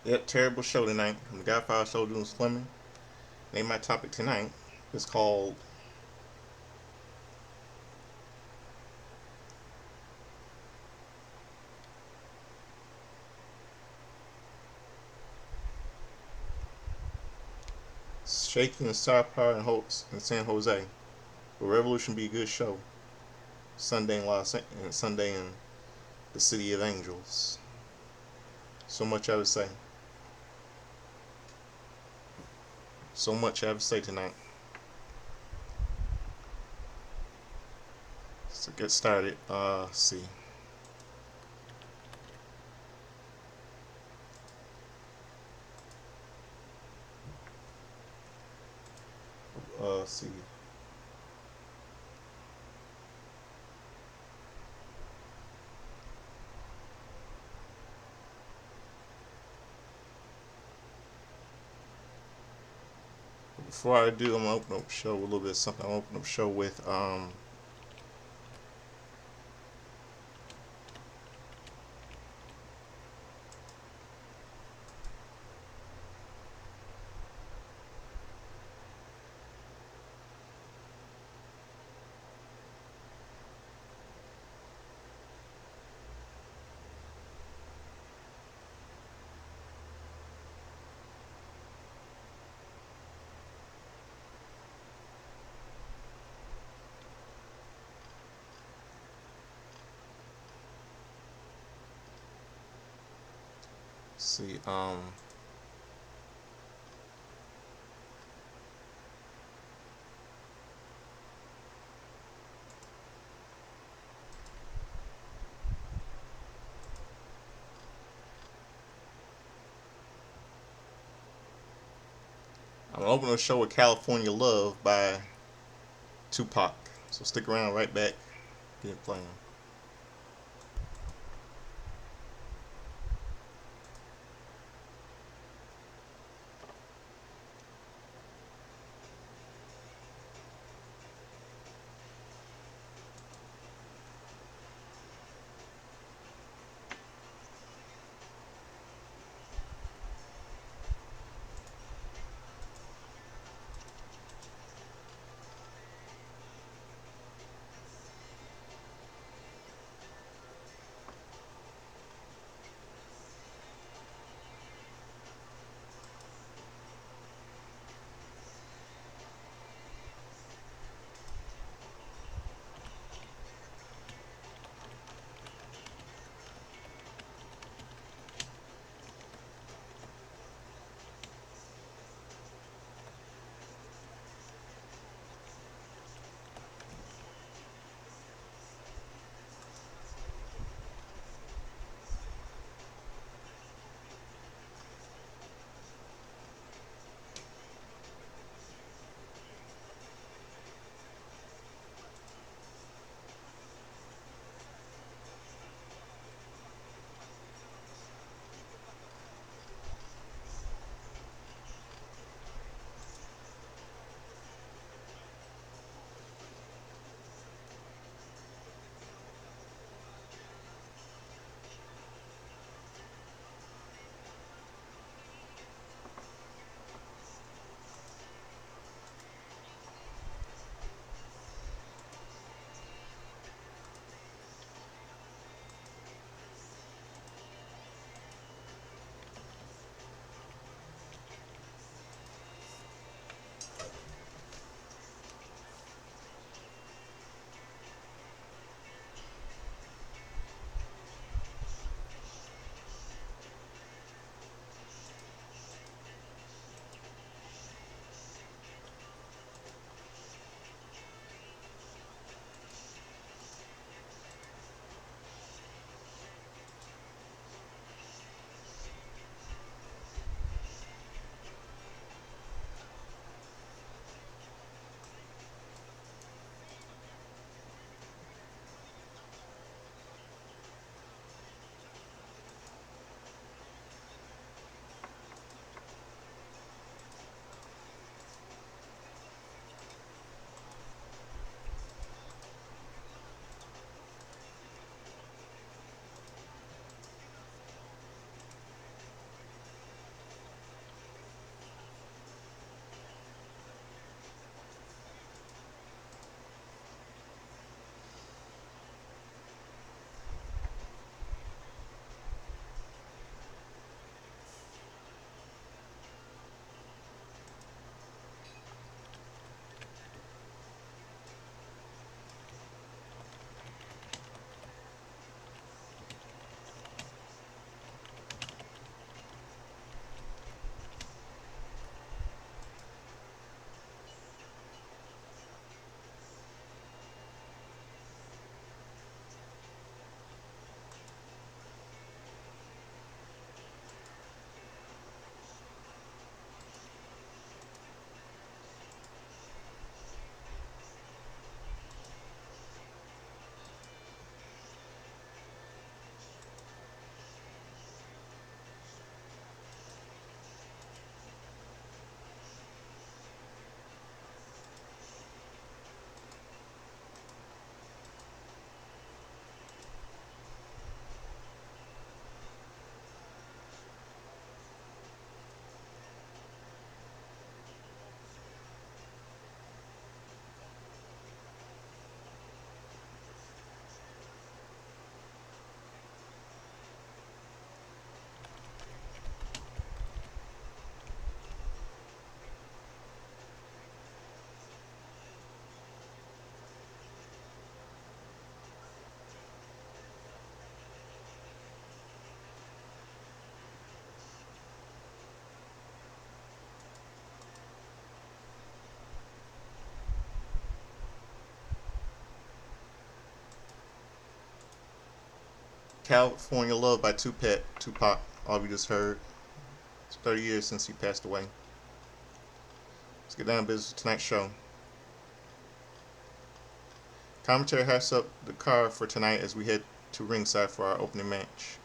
Yep, terrible show tonight. From the Godfather Show doing Fleming. Name my topic tonight is called Shaky and Supar in San Jose. Will Revolution be a good show? Sunday in the City of Angels. So much I would say. So much I have to say tonight. So get started. Let's see. Let's see. Before I do, I'm gonna open up the show with a little bit of something. I'm gonna open up the show with see I'm gonna open up the show with California Love by Tupac. So stick around, right back. Get it playing. California Love by Tupac. All we just heard. It's 30 years since he passed away. Let's get down to business tonight's show. Commentary hypes up the card for tonight as we head to ringside for our opening match.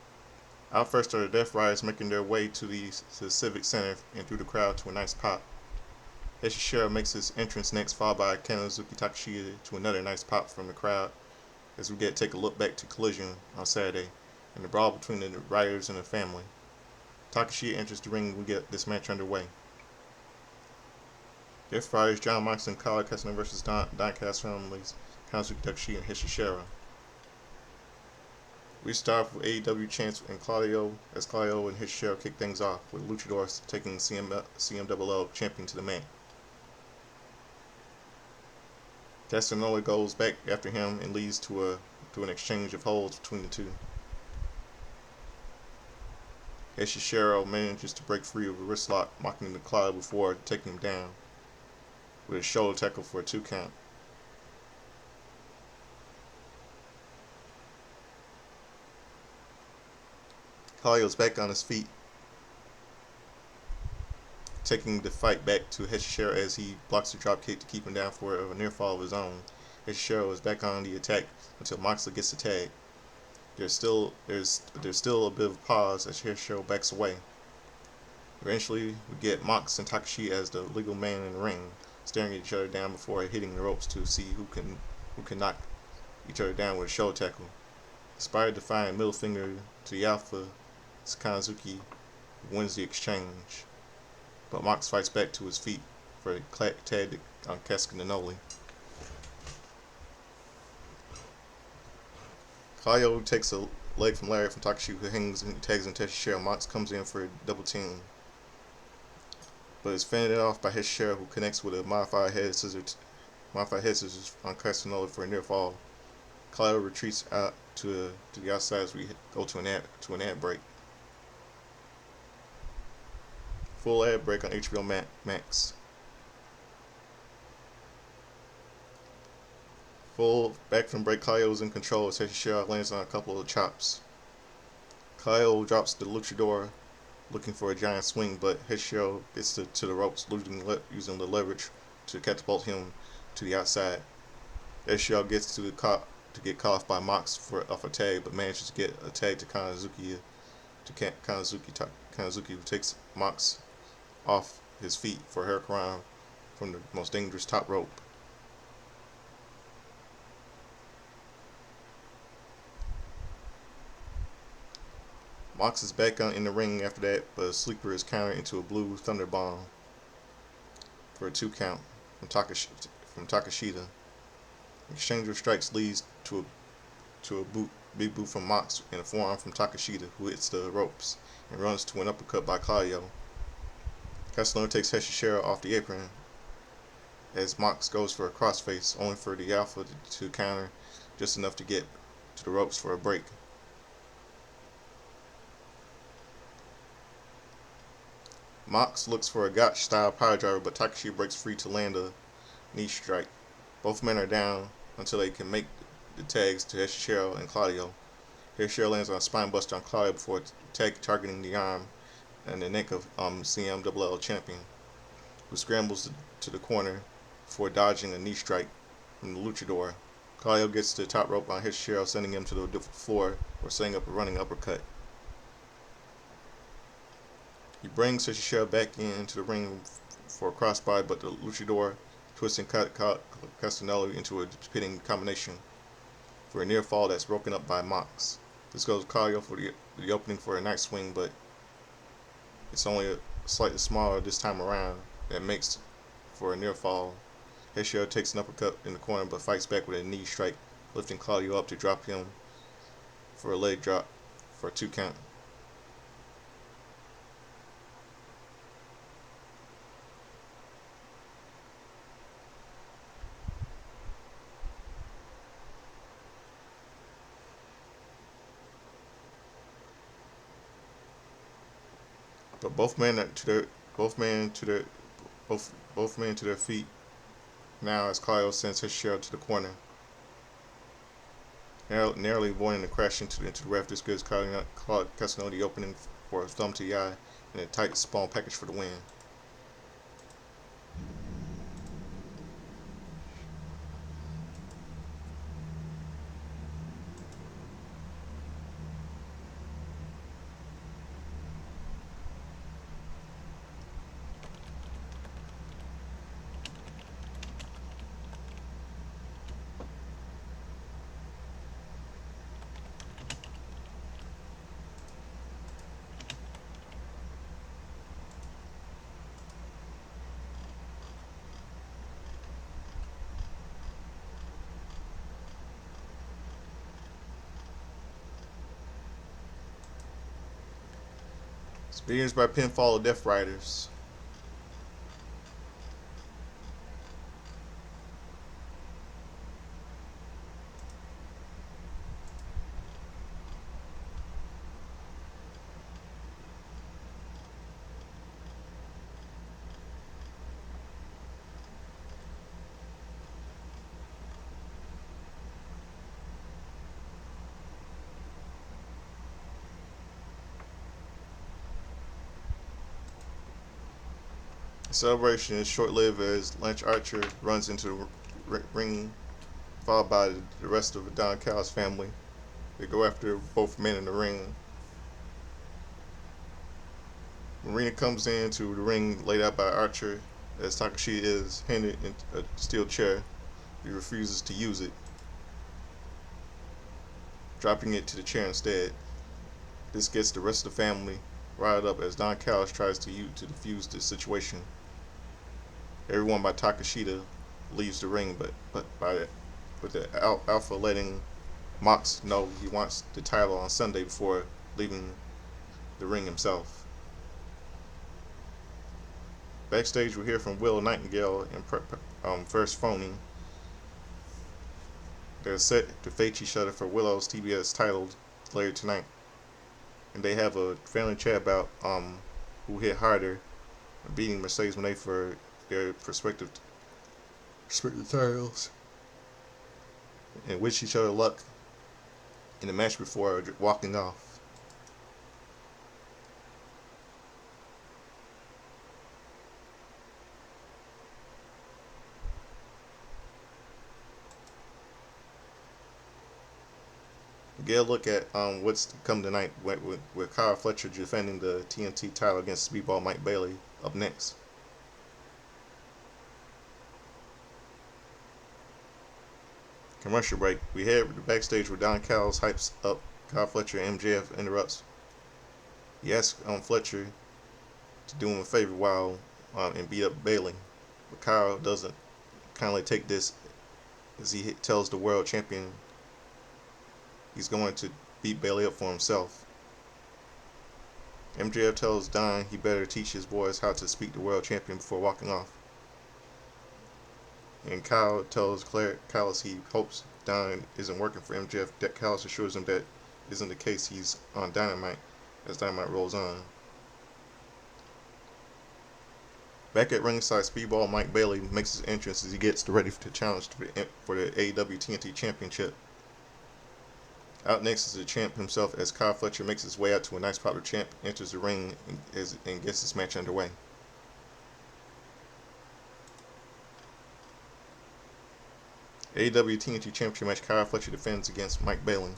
Out first are the Death Riders making their way to the Civic Center and through the crowd to a nice pop. Heshishira makes his entrance next, followed by Kanazuki Takashita to another nice pop from the crowd as we take a look back to Collision on Saturday and the brawl between the Riders and the family. Takashita enters the ring and we get this match underway. Death Riders, John Moxley and Kyle Kessler versus Don Cass families, Kanazuki Takashita and Heshishira. We start off with AEW chants and Claudio and Heshishira kick things off, with Luchador taking CMLL champion to the mat. Castagnoli goes back after him and leads to an exchange of holds between the two. Heshishira manages to break free of a wrist lock, mocking the Claudio before taking him down with a shoulder tackle for a 2 count. Claudio's back on his feet, taking the fight back to Heshishira as he blocks the drop kick to keep him down for a near fall of his own. Heshishira is back on the attack until Moxley gets the tag. There's still a bit of a pause as Heshishira backs away. Eventually, we get Mox and Takashi as the legal man in the ring, staring at each other down before hitting the ropes to see who can knock each other down with a shoulder tackle. Inspired to find middle finger to the Alpha, Kanazuki wins the exchange, but Mox fights back to his feet for a tag on Castagnoli. Claudio takes a leg from Larry from Takashi, who hangs and tags into Heshishira. Mox comes in for a double team, but is fended off by Heshishira, who connects with a modified head scissors on Castagnoli for a near fall. Claudio retreats out to the outside as we go to an ad break. Full ad break on HBO Max. Full back from break, Claudio is in control as Heshishira lands on a couple of chops. Claudio drops the luchador looking for a giant swing, but Heshishira gets to the ropes, using the leverage to catapult him to the outside. Heshishira gets to get caught off by Mox off a tag, but manages to get a tag to Kanazuki, who takes Mox off his feet for a hurricanrana from the most dangerous top rope. Mox is back in the ring after that, but a sleeper is countered into a blue thunder bomb for a 2 count from Takashita. Exchange of strikes leads to a big boot from Mox and a forearm from Takashita, who hits the ropes and runs to an uppercut by Claudio. Castagnoli takes Heshishira off the apron as Mox goes for a crossface, only for the Alpha to counter just enough to get to the ropes for a break. Mox looks for a gotch-style power-driver, but Takashi breaks free to land a knee strike. Both men are down until they can make the tags to Heshishira and Claudio. Heshishira lands on a spine buster on Claudio before targeting the arm and the neck of CMLL champion, who scrambles to the corner before dodging a knee strike from the luchador. Claudio gets to the top rope on Heshishira, sending him to the floor or setting up a running uppercut. He brings Heshishira back into the ring for a crossbody, but the luchador twists and Castagnoli into a pitting combination for a near fall that's broken up by Mox. This goes Claudio for the opening for a night swing, but it's only slightly smaller this time around. That makes for a near fall. Heshishira takes an uppercut in the corner, but fights back with a knee strike, lifting Claudio up to drop him for a leg drop for a 2 count. But both men to their feet now as Claudio sends Heshishira to the corner. narrowly avoiding the crash into the ref. This gives Claude Castagnoli the opening for a thumb to the eye and a tight spawn package for the win. Experience by pinfall of Death Riders. The celebration is short-lived as Lance Archer runs into the ring, followed by the rest of the Don Callis family. They go after both men in the ring. Marina comes into the ring laid out by Archer as Takashi is handed a steel chair. He refuses to use it, dropping it to the chair instead. This gets the rest of the family riled up as Don Callis tries to defuse the situation. Everyone by Takashita leaves the ring, but the Alpha letting Mox know he wants the title on Sunday before leaving the ring himself. Backstage, we hear from Will Nightingale and First Phony. They're set to face each other for Willow's TBS title later tonight, and they have a family chat about who hit harder, beating Mercedes Moné for their respective titles, and wish each other luck in the match before walking off. Get a look at what's to come tonight with Kyle Fletcher defending the TNT title against Speedball Mike Bailey up next. Commercial break. We head backstage where Don Callis hypes up Kyle Fletcher and MJF interrupts. He asks Fletcher to do him a favor and beat up Bailey, but Kyle doesn't kindly take this as he tells the world champion he's going to beat Bailey up for himself. MJF tells Don he better teach his boys how to speak the world champion before walking off. And Kyle tells Callis he hopes Don isn't working for MJF. Callis assures him that isn't the case. He's on Dynamite as Dynamite rolls on. Back at ringside, Speedball Mike Bailey makes his entrance as he gets ready to challenge for the AEW TNT Championship. Out next is the champ himself as Kyle Fletcher makes his way out to a nice popular champ, enters the ring, and gets this match underway. AEW TNT Championship match, Kyle Fletcher defends against Mike Bailey.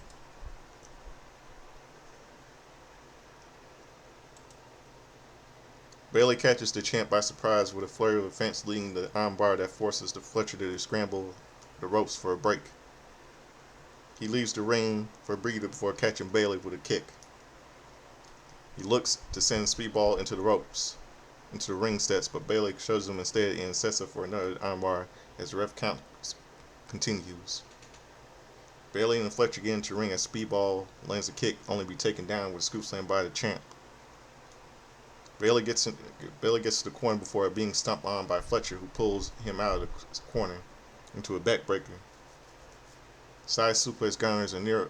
Bailey catches the champ by surprise with a flurry of offense, leading the armbar that forces the Fletcher to scramble the ropes for a break. He leaves the ring for a breather before catching Bailey with a kick. He looks to send Speedball into the ring steps, but Bailey shows him instead and sets up for another armbar as the ref count continues. Bailey and Fletcher get into the ring as Speedball lands a kick, only to be taken down with a scoop slam by the champ. Bailey gets to the corner before being stomped on by Fletcher, who pulls him out of the corner into a backbreaker. Side suplex garners a near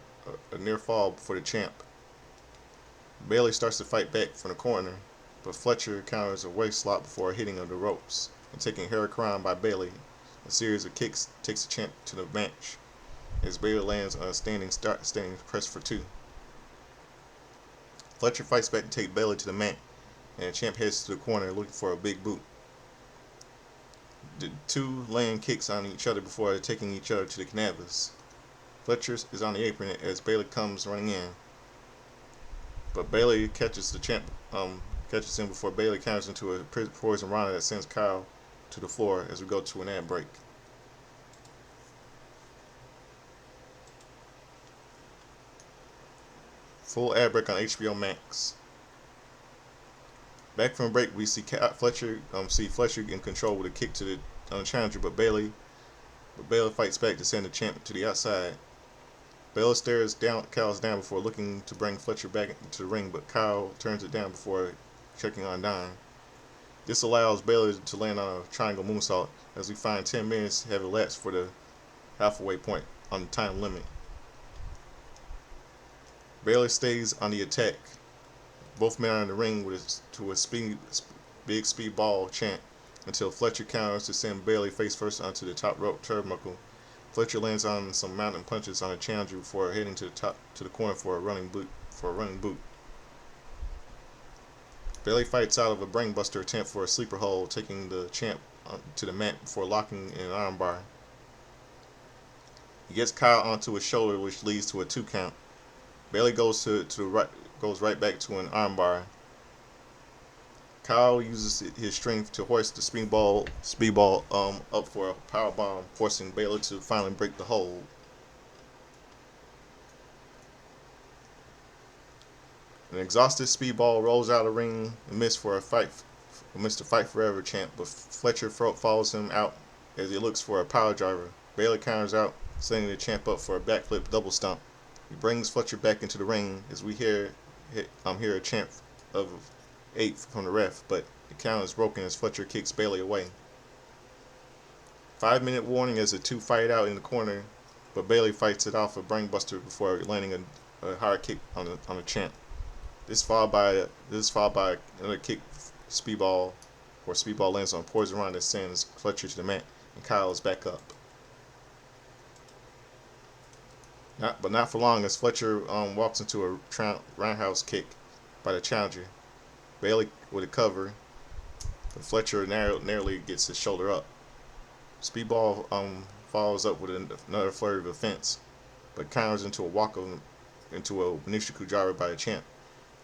fall for the champ. Bailey starts to fight back from the corner, but Fletcher counters a waist slot before hitting of the ropes and taking Hurricane by Bailey. A series of kicks takes the champ to the bench. as Bayley lands on a standing press for 2. Fletcher fights back to take Bayley to the mat, and the champ heads to the corner looking for a big boot. The two land kicks on each other before taking each other to the canvas. Fletcher is on the apron as Bayley comes running in, but Bayley catches the champ catches him before Bayley counters into a poison rana that sends Kyle to the floor as we go to an ad break. Full ad break on HBO Max. Back from break, we see Fletcher in control with a kick to the challenger, but Bayley fights back to send the champ to the outside. Bayley stares Kyle's down before looking to bring Fletcher back into the ring, but Kyle turns it down before checking on Don. This allows Bayley to land on a triangle moonsault as we find 10 minutes have elapsed for the halfway point on the time limit. Bayley stays on the attack. Both men are in the ring to a big speed ball chant until Fletcher counters to send Bayley face first onto the top rope turnbuckle. Fletcher lands on some mounting punches on the challenger before heading to the corner for a running boot. Bayley fights out of a brainbuster attempt for a sleeper hold, taking the champ to the mat before locking in an armbar. He gets Kyle onto his shoulder, which leads to a 2 count. Bayley goes right back to an armbar. Kyle uses his strength to hoist the speedball up for a power bomb, forcing Bayley to finally break the hold. An exhausted speedball rolls out of the ring and misses the fight forever chant, but Fletcher follows him out as he looks for a power driver. Bayley counters out, setting the champ up for a backflip double stomp. He brings Fletcher back into the ring as we hear a chant of 8 from the ref, but the count is broken as Fletcher kicks Bayley away. 5-minute warning as the two fight out in the corner, but Bayley fights it off a brainbuster before landing a hard kick on the champ. This followed by another kick speedball, where speedball lands on poison rana that sends Fletcher to the mat, and Kyle is back up. Not for long as Fletcher walks into a roundhouse kick by the challenger. Bayley with a cover, but Fletcher narrowly gets his shoulder up. Speedball follows up with another flurry of offense, but counters into a Nishiku Kujara by the champ.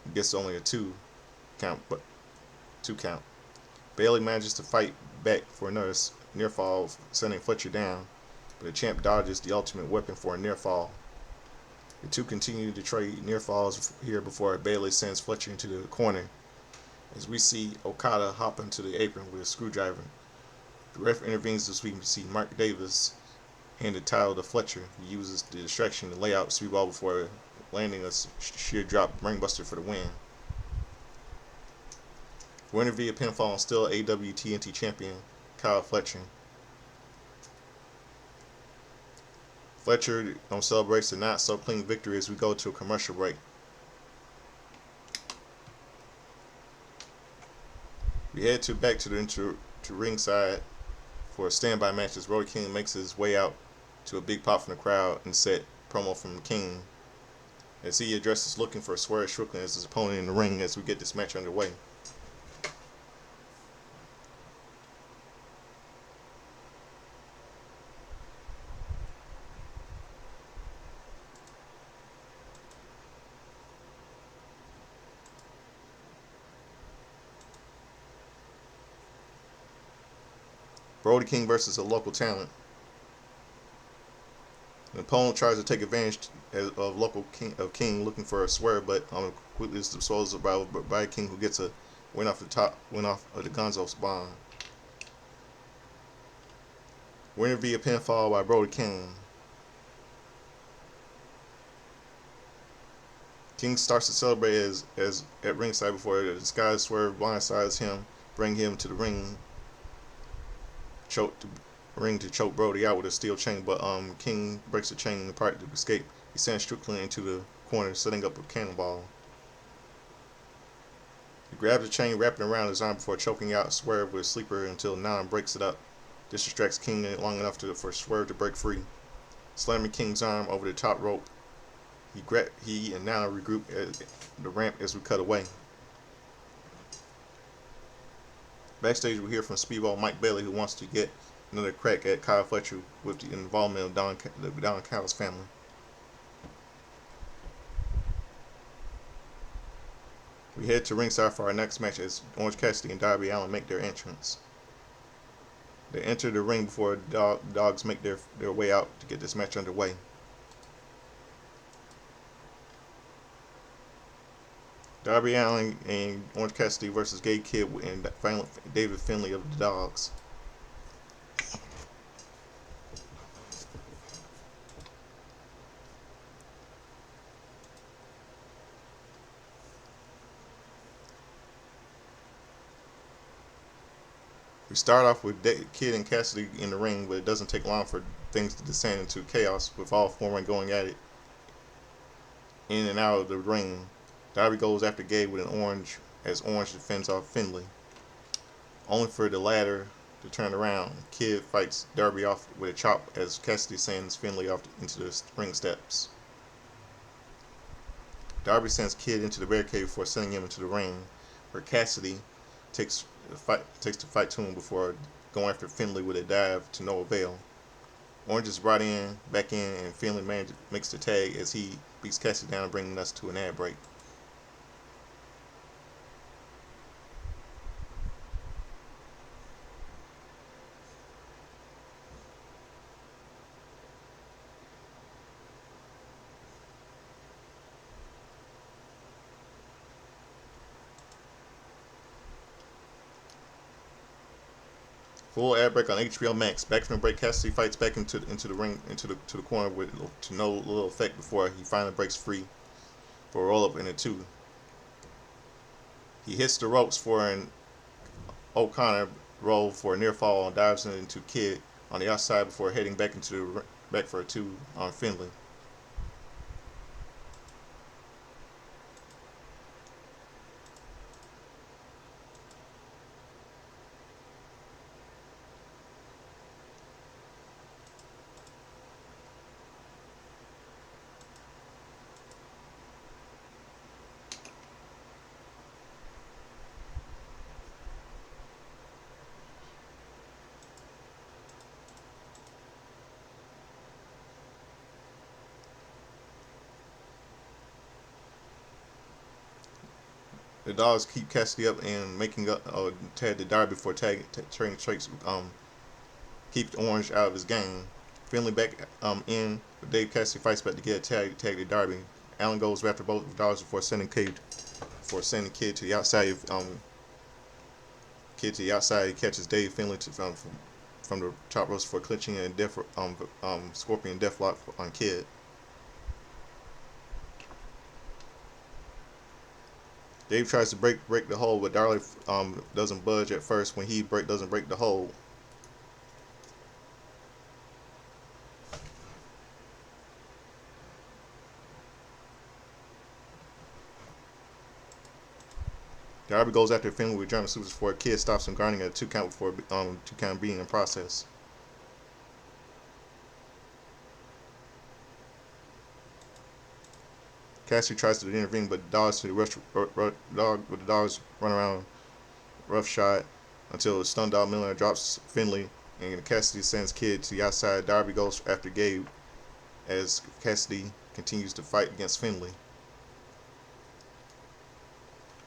He gets only a 2 count. Bayley manages to fight back for another near fall, sending Fletcher down, but the champ dodges the ultimate weapon for a near fall. The two continue to trade near falls here before Bayley sends Fletcher into the corner, as we see Okada hop into the apron with a screwdriver. The ref intervenes as we see Mark Davis hand the title to Fletcher. He uses the distraction to lay out Speedball before landing a sheer drop brainbuster for the win. Winner via pinfall and still AEW TNT champion Kyle Fletcher. Fletcher celebrates the not so clean victory as we go to a commercial break. We head back to ringside for a standby match as Brody King makes his way out to a big pop from the crowd and set promo from King as he addresses looking for Swerve Strickland as his opponent in the ring as we get this match underway. Brody King versus a local talent. The opponent tries to take advantage of King looking for a swerve, but quickly is disposed of by King, who gets a win off of the Gonzo's bomb. Winner via pinfall by Brody King. King starts to celebrate as at ringside before the disguised swerve blindsides him, bring him to the ring. To choke Brody out with a steel chain, but King breaks the chain apart to escape. He sends Strickland into the corner, setting up a cannonball. He grabs the chain, wrapping around his arm before choking out Swerve with a sleeper until Nan breaks it up. This distracts King long enough for Swerve to break free. slamming King's arm over the top rope. He and Nana regroup at the ramp as we cut away. Backstage, we hear from Speedball Mike Bailey, who wants to get another crack at Kyle Fletcher with the involvement of Don Callis family. We head to ringside for our next match as Orange Cassidy and Darby Allin make their entrance. They enter the ring before dogs make their way out to get this match underway. Darby Allin and Orange Cassidy versus Gay Kid and David Finlay of the Dogs. We start off with Kid and Cassidy in the ring, but it doesn't take long for things to descend into chaos, with all four men going at it in and out of the ring. Darby goes after Gabe with an orange as Orange defends off Finlay, only for the latter to turn around. Kid fights Darby off with a chop as Cassidy sends Finlay off into the ring steps. Darby sends Kid into the barricade before sending him into the ring, where Cassidy takes the fight to him before going after Finlay with a dive to no avail. Orange is brought back in, and Finlay makes the tag as he beats Cassidy down, bringing us to an ad break. Full ad break on HBO Max. Back from the break, Cassidy fights back into the ring to the corner with to no little effect before he finally breaks free for a roll up in a 2. He hits the ropes for an O'Connor roll for a near fall and dives into Kid on the outside before heading back back for a 2 on Finlay. The Dogs keep Cassidy up and making up tag the Darby before trading strikes. Keep Orange out of his game. Finlay back in, but Dave Cassidy fights back to get a tag to Darby. Allen goes after both Dogs before sending Kid to the outside. Kid to the outside. He catches Dave Finlay from the top ropes for clinching and Scorpion Deathlock on Kid. Dave tries to break the hold, but Darby doesn't budge at first when he doesn't break the hold. Darby goes after Finlay with German supers before Kid stops him, garnering a 2 count before 2 count being in process. Cassidy tries to intervene, but the Dogs run around roughshod until the stunned out Miller drops Finlay, and Cassidy sends Kid to the outside. Darby goes after Gabe as Cassidy continues to fight against Finlay.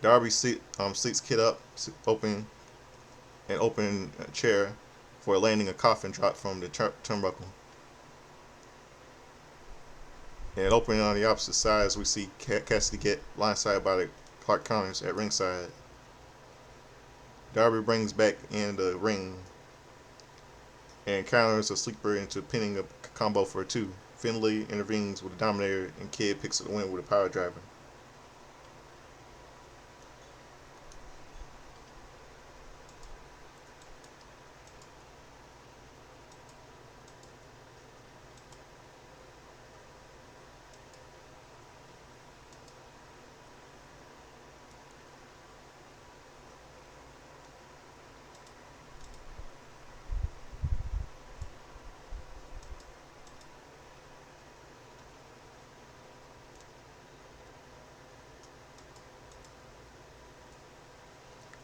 Darby seats Kid up, open a chair for landing a coffin drop from the turnbuckle. And opening on the opposite sides, we see Cassidy get blindsided by the Clark Counters at ringside. Darby brings back in the ring and counters a sleeper into pinning a combo for a 2. Finlay intervenes with a Dominator, and Kid picks up the win with a power driver.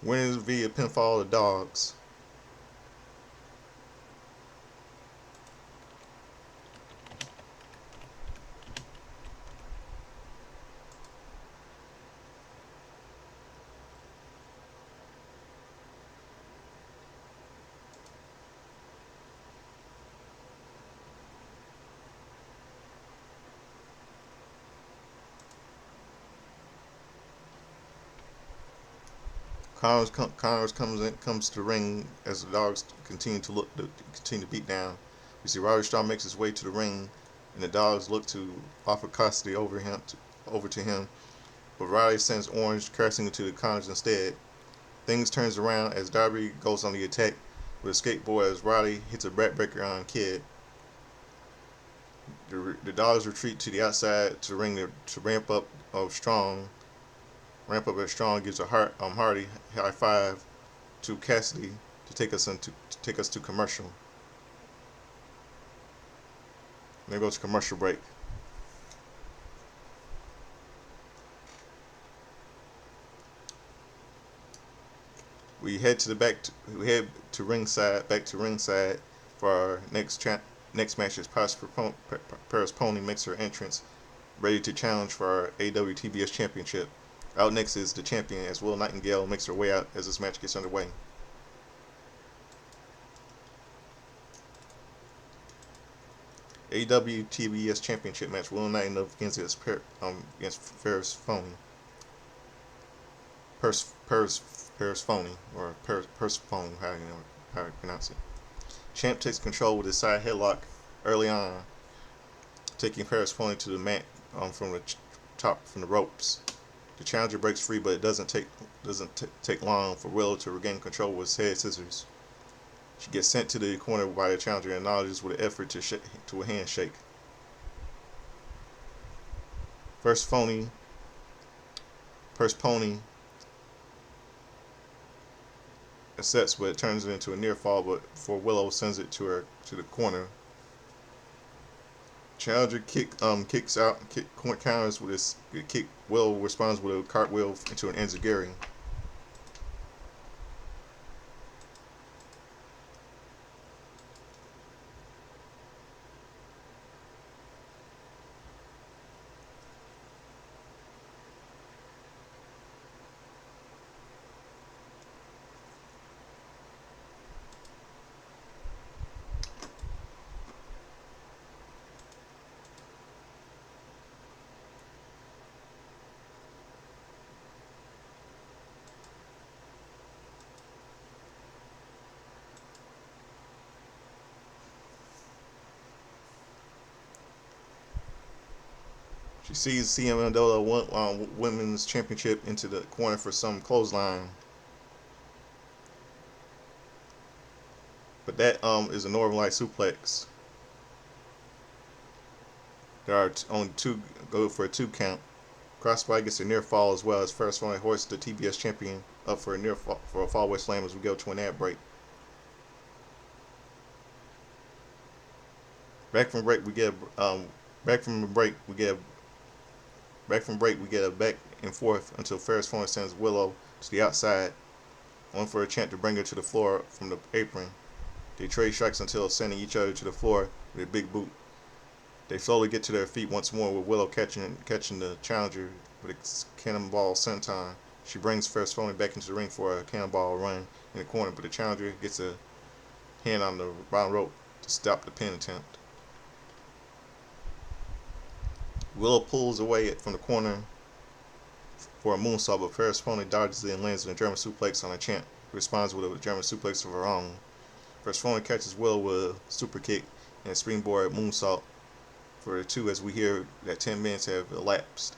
Winners via pinfall the Dogs. Connors comes to the ring as the Dogs continue to beat down. We see Roderick Strong makes his way to the ring, and the Dogs look to offer custody over to him, but Roddy sends Orange cursing to the Connors instead. Things turns around as Darby goes on the attack with a skateboard as Roddy hits a backbreaker on Kid. The Dogs retreat to the outside to the ring to ramp up as Strong gives a Hardy high five to Cassidy to take us to commercial. And then goes to commercial break. We head to ringside, back to ringside for our next match as Paris Pony makes her entrance, ready to challenge for our AEW TBS Championship. Out next is the champion as Will Nightingale makes her way out as this match gets underway. AEW TBS Championship match. Will Nightingale against Paris Pony. Paris Phony, or Paris Phone, how you pronounce it. Champ takes control with his side headlock early on, taking Paris Phony to the mat from the top from the ropes. The challenger breaks free, but it doesn't take long for Willow to regain control with his head scissors. She gets sent to the corner by the challenger and acknowledges with an effort to a handshake. First Pony accepts, but it turns it into a near fall. But before Willow sends it to the corner, challenger counters with his kick. Willow responds with a cartwheel into an enziguri. She sees CM Mendoza women's championship into the corner for some clothesline, but that is a Northern Light suplex. There are only two go for a 2 count. Crossbody gets a near fall as well as First One hoists the TBS champion up for a fallaway slam as we go to an ad break. Back from break we get back from break we get a back and forth until Ferris Point sends Willow to the outside, one for a chant to bring her to the floor from the apron. They trade strikes until sending each other to the floor with a big boot. They slowly get to their feet once more with Willow catching the challenger with a cannonball senton. She brings Ferris Phony back into the ring for a cannonball run in the corner, but the challenger gets a hand on the bottom rope to stop the pin attempt. Willow pulls away from the corner for a moonsault, but Ferris Phony dodges it and lands in a German suplex on a champ, who responds with a German suplex of her own. Ferris Phony catches Willow with a super kick and a springboard moonsault for the two as we hear that 10 minutes have elapsed.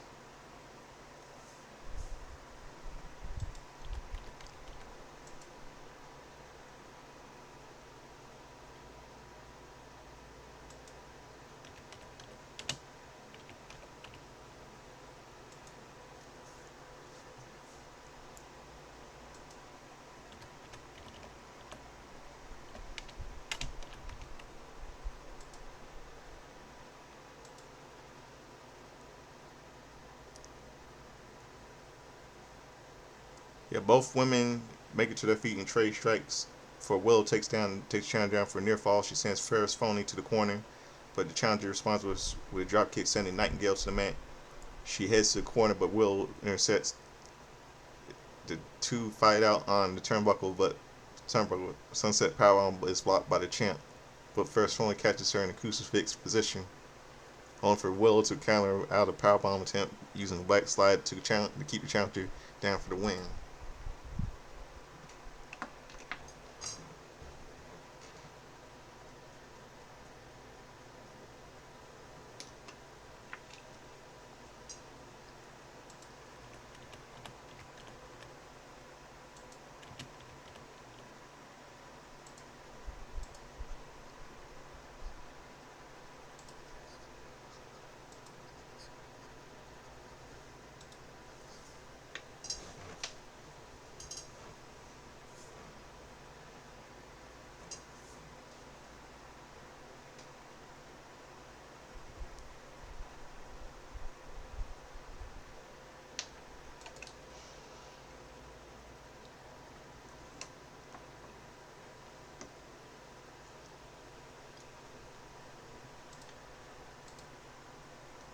Yeah, both women make it to their feet and trade strikes. For Will takes Challenger down for a near fall. She sends Ferris Phony to the corner, but the Challenger responds with a drop kick, sending Nightingale to the mat. She heads to the corner, but Will intercepts. The two fight out on the turnbuckle, but Sunset Powerbomb is blocked by the champ. But Ferris Phony catches her in a crucifix position, only for Will to counter out a powerbomb attempt using the black slide to keep the challenger down for the win.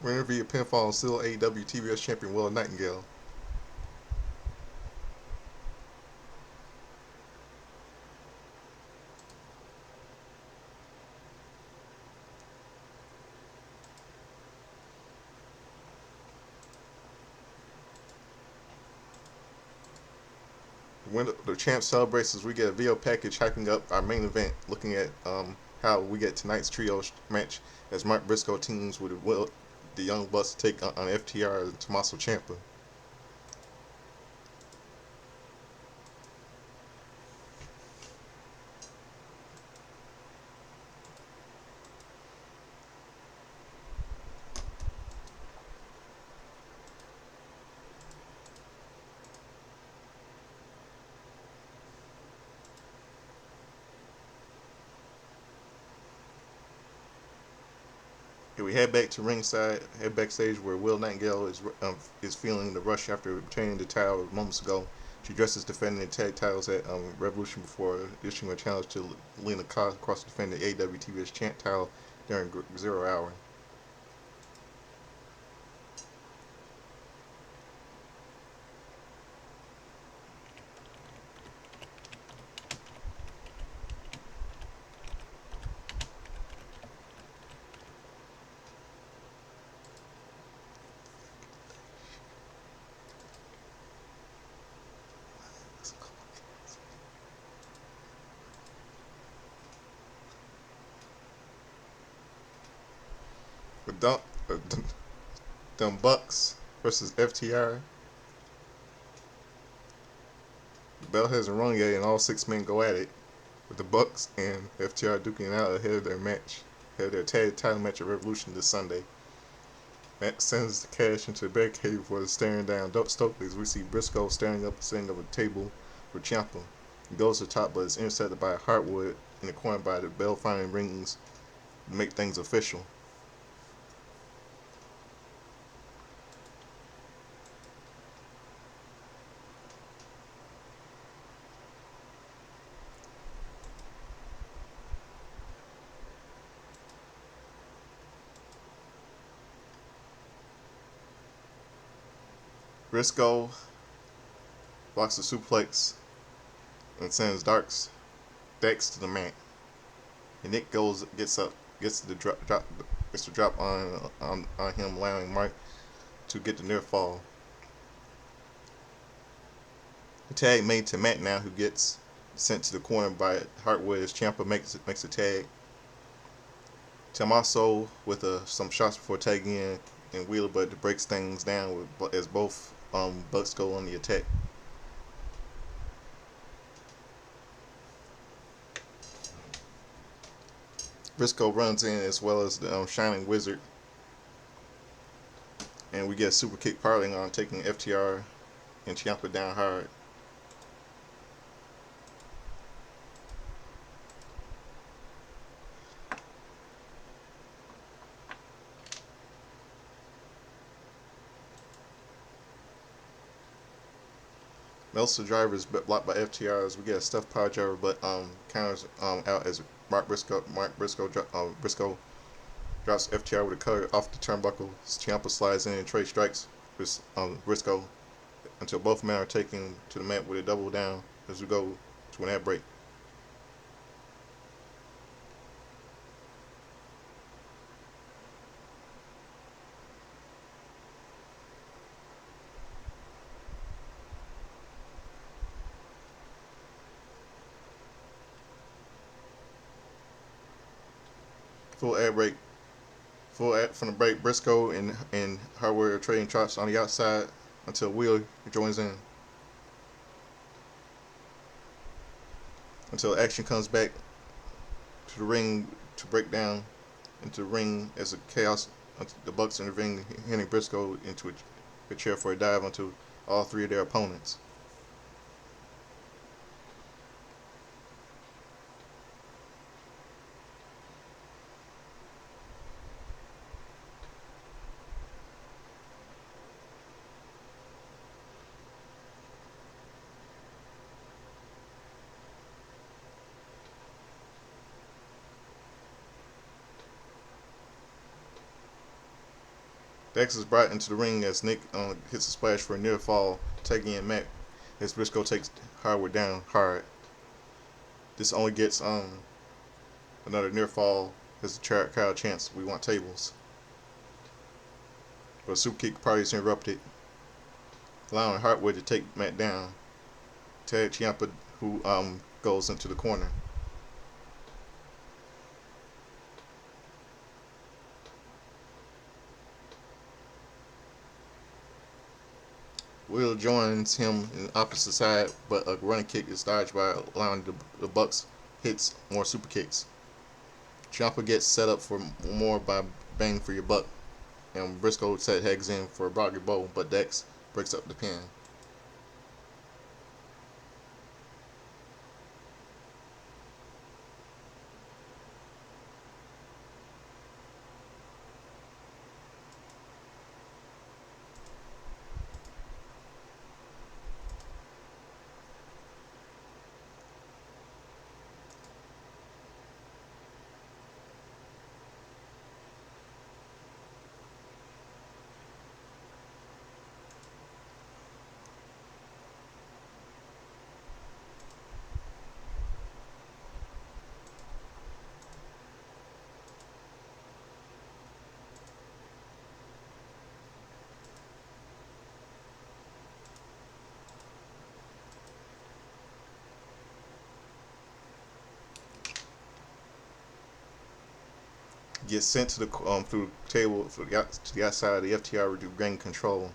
Winner via pinfall is still AEW TBS champion Will Nightingale. When the champ celebrates as we get a video package hyping up our main event, looking at how we get tonight's trio match as Mark Briscoe teams with the Young Bucks take on FTR and Tommaso Ciampa. We head back to ringside, head backstage where Will Nightingale is feeling the rush after obtaining the title moments ago. She dresses defending the tag titles at Revolution before issuing a challenge to Lena Cross to defend the AEW TBS Champ title during 0 Hour. With them Bucks versus FTR. The bell hasn't rung yet, and all 6 men go at it, with the Bucks and FTR duking it out ahead of their tag title match at Revolution this Sunday. Matt sends the Cash into the barricade before the staring down Stokely as we see Briscoe standing up a table for Ciampa. He goes to the top, but is intercepted by Hartwood in the corner by the bell finally rings to make things official. Briscoe blocks the suplex and sends Dex to the mat. And Nick gets the drop on him, allowing Mark to get the near fall. The tag made to Matt now, who gets sent to the corner by Hartwood as Ciampa makes a tag. Tommaso with some shots before tagging in and Wheeler, but it breaks things down as both Bucks go on the attack. Briscoe runs in as well as the Shining Wizard, and we get a super kick piling on, taking FTR and Ciampa down hard. Most of the drivers blocked by FTRs. We get a stuffed power driver, but counters out as Briscoe drops FTR with a cutter off the turnbuckle. Ciampa slides in and Trey strikes with Briscoe until both men are taken to the mat with a double down as we go to an ad break. Full ad break. Full ad from the break. Briscoe and Hardware are trading chops on the outside until Wheeler joins in. Until action comes back to the ring to break down into the ring as a chaos. The Bucks intervene, hitting Briscoe into a chair for a dive onto all three of their opponents. Dex is brought into the ring as Nick hits a splash for a near fall, taking in Matt as Briscoe takes Hardwood down hard. This only gets another near fall as the crowd chants, "We want tables." But a super kick party is interrupted, allowing Hardwood to take Matt down. Ted Ciampa, who goes into the corner. Will joins him in the opposite side, but a running kick is dodged by allowing the Bucks hits more super kicks. Ciampa gets set up for more by bang for your buck, and Briscoe set heads in for a Brocky Bow, but Dex breaks up the pin. Gets sent to the through the table to the outside of the FTR to gain control.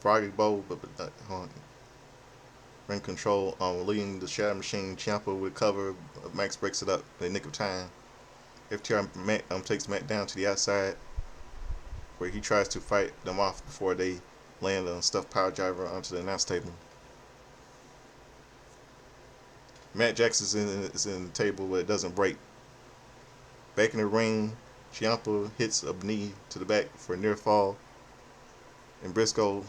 Froggy Bow, but gain control, leading the Shadow Machine. Ciampa with cover. Max breaks it up in the nick of time. FTR takes Matt down to the outside, where he tries to fight them off before they land a stuffed power driver onto the announce table. Matt Jackson is in the table, but it doesn't break. Back in the ring, Ciampa hits a knee to the back for a near fall. And Briscoe,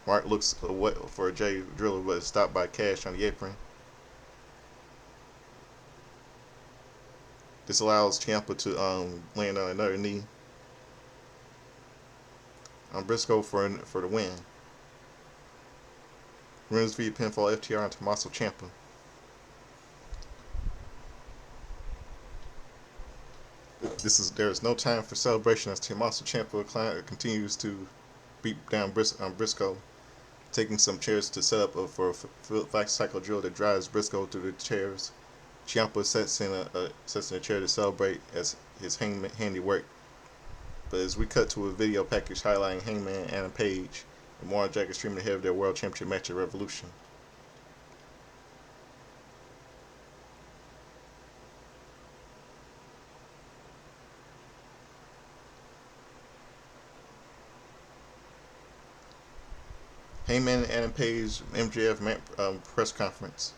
Mark looks for a J Driller, but is stopped by Cash on the apron. This allows Ciampa to land on another knee on Briscoe for the win. Wins via pinfall FTR on Tommaso Ciampa. There is no time for celebration as Tommaso Ciampa continues to beat down Briscoe, taking some chairs to set up for a fast cycle drill that drives Briscoe through the chairs. Ciampa sets in a chair to celebrate as his handiwork. But as we cut to a video package highlighting Hangman and Page and Warren Jack extremely ahead of their World Championship match at Revolution. Heyman and Adam Page MJF press conference.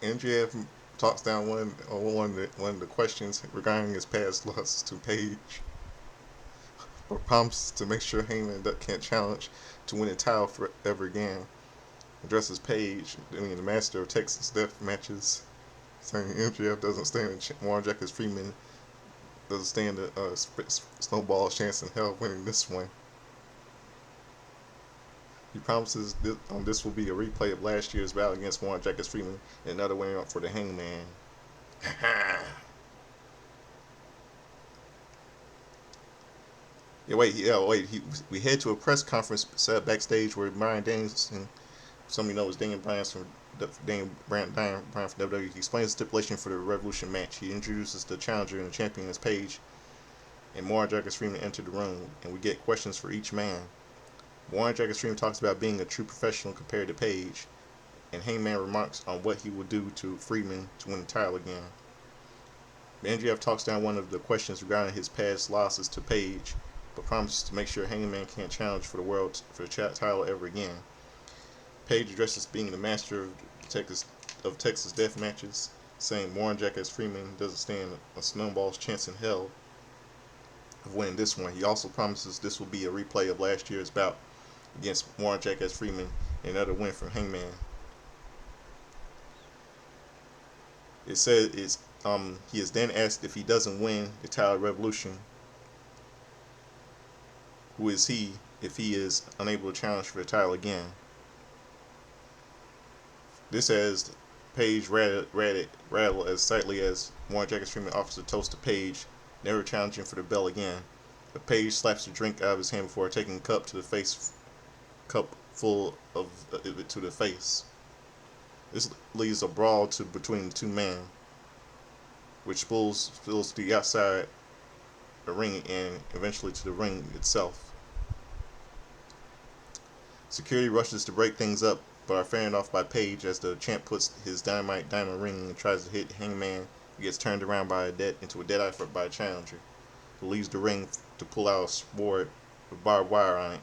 MJF talks down one of the questions regarding his past losses to Page, but promises to make sure Heyman can't challenge to win a title forever again. Addresses Page, the master of Texas death matches, saying MJF doesn't stand Warren Jacobs Freeman doesn't stand a snowball's chance in hell of winning this one. He promises this will be a replay of last year's battle against Warren Jacobs Freeman and another win up for the Hangman. Wait. We head to a press conference set up backstage where Brian Danielson, some of you know is Daniel Bryan from WWE. He explains the stipulation for the Revolution match. He introduces the challenger and the champion as Page, and Warren Jacobs Freeman enter the room, and we get questions for each man. Warren Jacobs Freeman talks about being a true professional compared to Page, and Heyman remarks on what he will do to Freeman to win the title again. MJF talks down one of the questions regarding his past losses to Page, but promises to make sure Hangman can't challenge for the title ever again. Page addresses being the master of Texas death matches, saying Warren Jacobs Freeman doesn't stand a snowball's chance in hell of winning this one. He also promises this will be a replay of last year's bout against Warren Jacobs Freeman and another win from Hangman. It said he is then asked if he doesn't win the title Revolution, who is he if he is unable to challenge for the title again. This has Page rattle as slightly as Warren Jacobs Freeman offers a toast to Page, never challenging for the bell again. But Page slaps the drink out of his hand before taking a cup full of it to the face. This leads a brawl between the two men, which spills to the outside the ring and eventually to the ring itself. Security rushes to break things up, but are fended off by Page as the champ puts his Dynamite diamond ring and tries to hit Hangman. He gets turned around into a dead-eye by a challenger, who leaves the ring to pull out a sword with barbed wire on it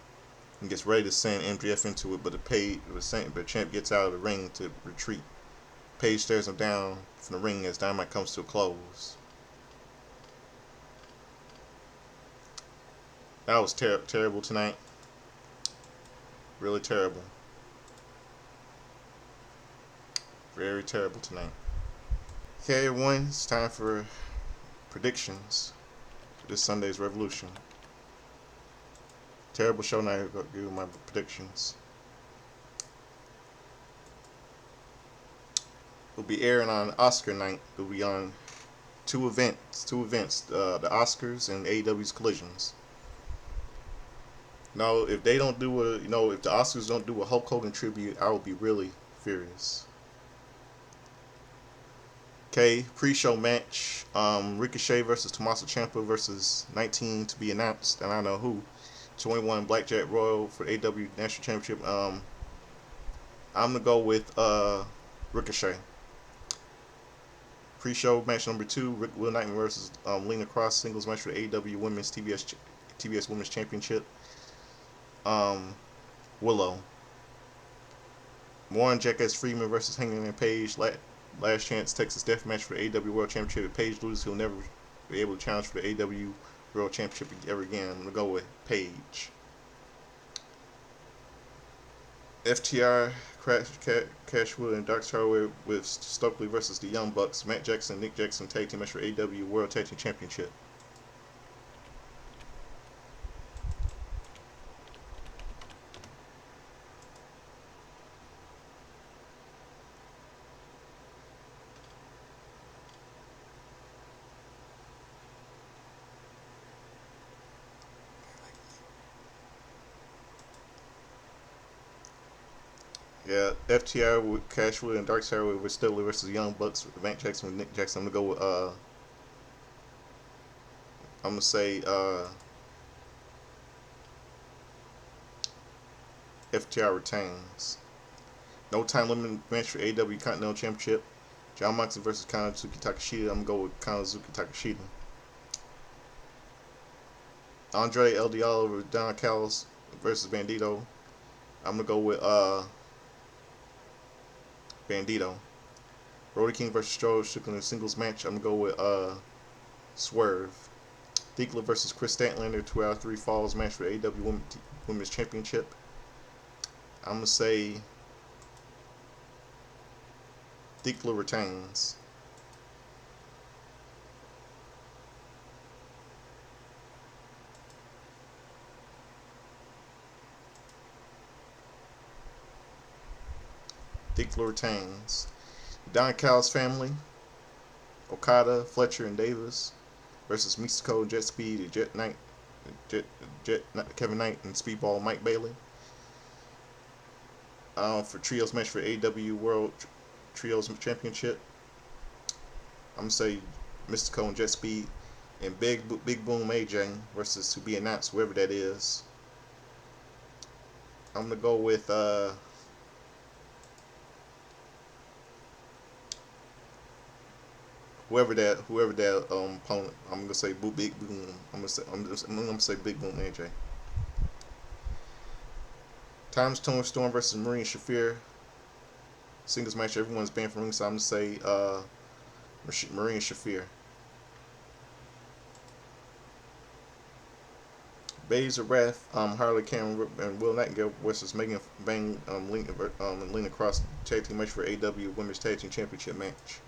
and gets ready to send MJF into it, but the champ gets out of the ring to retreat. Page stares him down from the ring as Dynamite comes to a close. That was terrible tonight. Really terrible. Very terrible tonight. Okay, everyone, it's time for predictions for this Sunday's Revolution. Terrible show night. I'll give you my predictions. It'll be airing on Oscar night. It'll be on two events, the Oscars and AEW's Collisions. Now, if they don't do if the Oscars don't do a Hulk Hogan tribute, I will be really furious. Okay, pre-show match, Ricochet versus Tommaso Ciampa versus 19 to be announced, and I know who. 21 Blackjack Royal for AEW National Championship. I'm gonna go with Ricochet. Pre-show match number 2, Will Knighton versus Lena Cross, singles match for the AEW Women's TBS Women's Championship. Willow. Warren Jacobs Freeman versus Hangman Page. Last chance Texas Death Match for the AEW World Championship. If Page loses, he'll never be able to challenge for the AEW World Championship ever again. I'm gonna go with Page. FTR, Cashwood, and Dark Star with Stokely versus the Young Bucks. Matt Jackson, Nick Jackson tag team match for AEW World Tag Team Championship. Yeah, FTR with Cashwood and Dark Star with Stokely versus Young Bucks with Matt Jackson with Nick Jackson. I'm gonna go with I'm gonna say FTR retains. No time limit match for AEW Continental Championship. John Moxley versus Kanazuki Takashita. I'm gonna go with Kanazuki Takashita. Andre El Diallo with Don Callis versus Bandito. I'm gonna go with Bandito. Brody King versus Strickland in a singles match. I'm gonna go with Swerve. Thiegler versus Chris Statlander 2 out of 3 falls match for AEW Women's Championship. I'm gonna say Thiegler retains. Thiegler retains. Don Callis family, Okada, Fletcher, and Davis versus Mystico, Jet Speed, Jet Knight, Kevin Knight, and Speedball Mike Bailey. For trios match for AEW World Trios Championship, I'm gonna say Mystico and Jet Speed, and Big Boom AJ versus to be announced, whoever that is. I'm gonna go with whoever that opponent. I'm gonna say Big Boom. I'm gonna say Big Boom AJ. Times Storm versus Marine Shafir. Singles match. Everyone's banned from ringside. I'm gonna say Marine Shafir. Bays of Wrath, Harley Cameron and Will Nightingale versus Megan Bang, Lena Cross tag team match for AEW Women's Tag Team Championship match.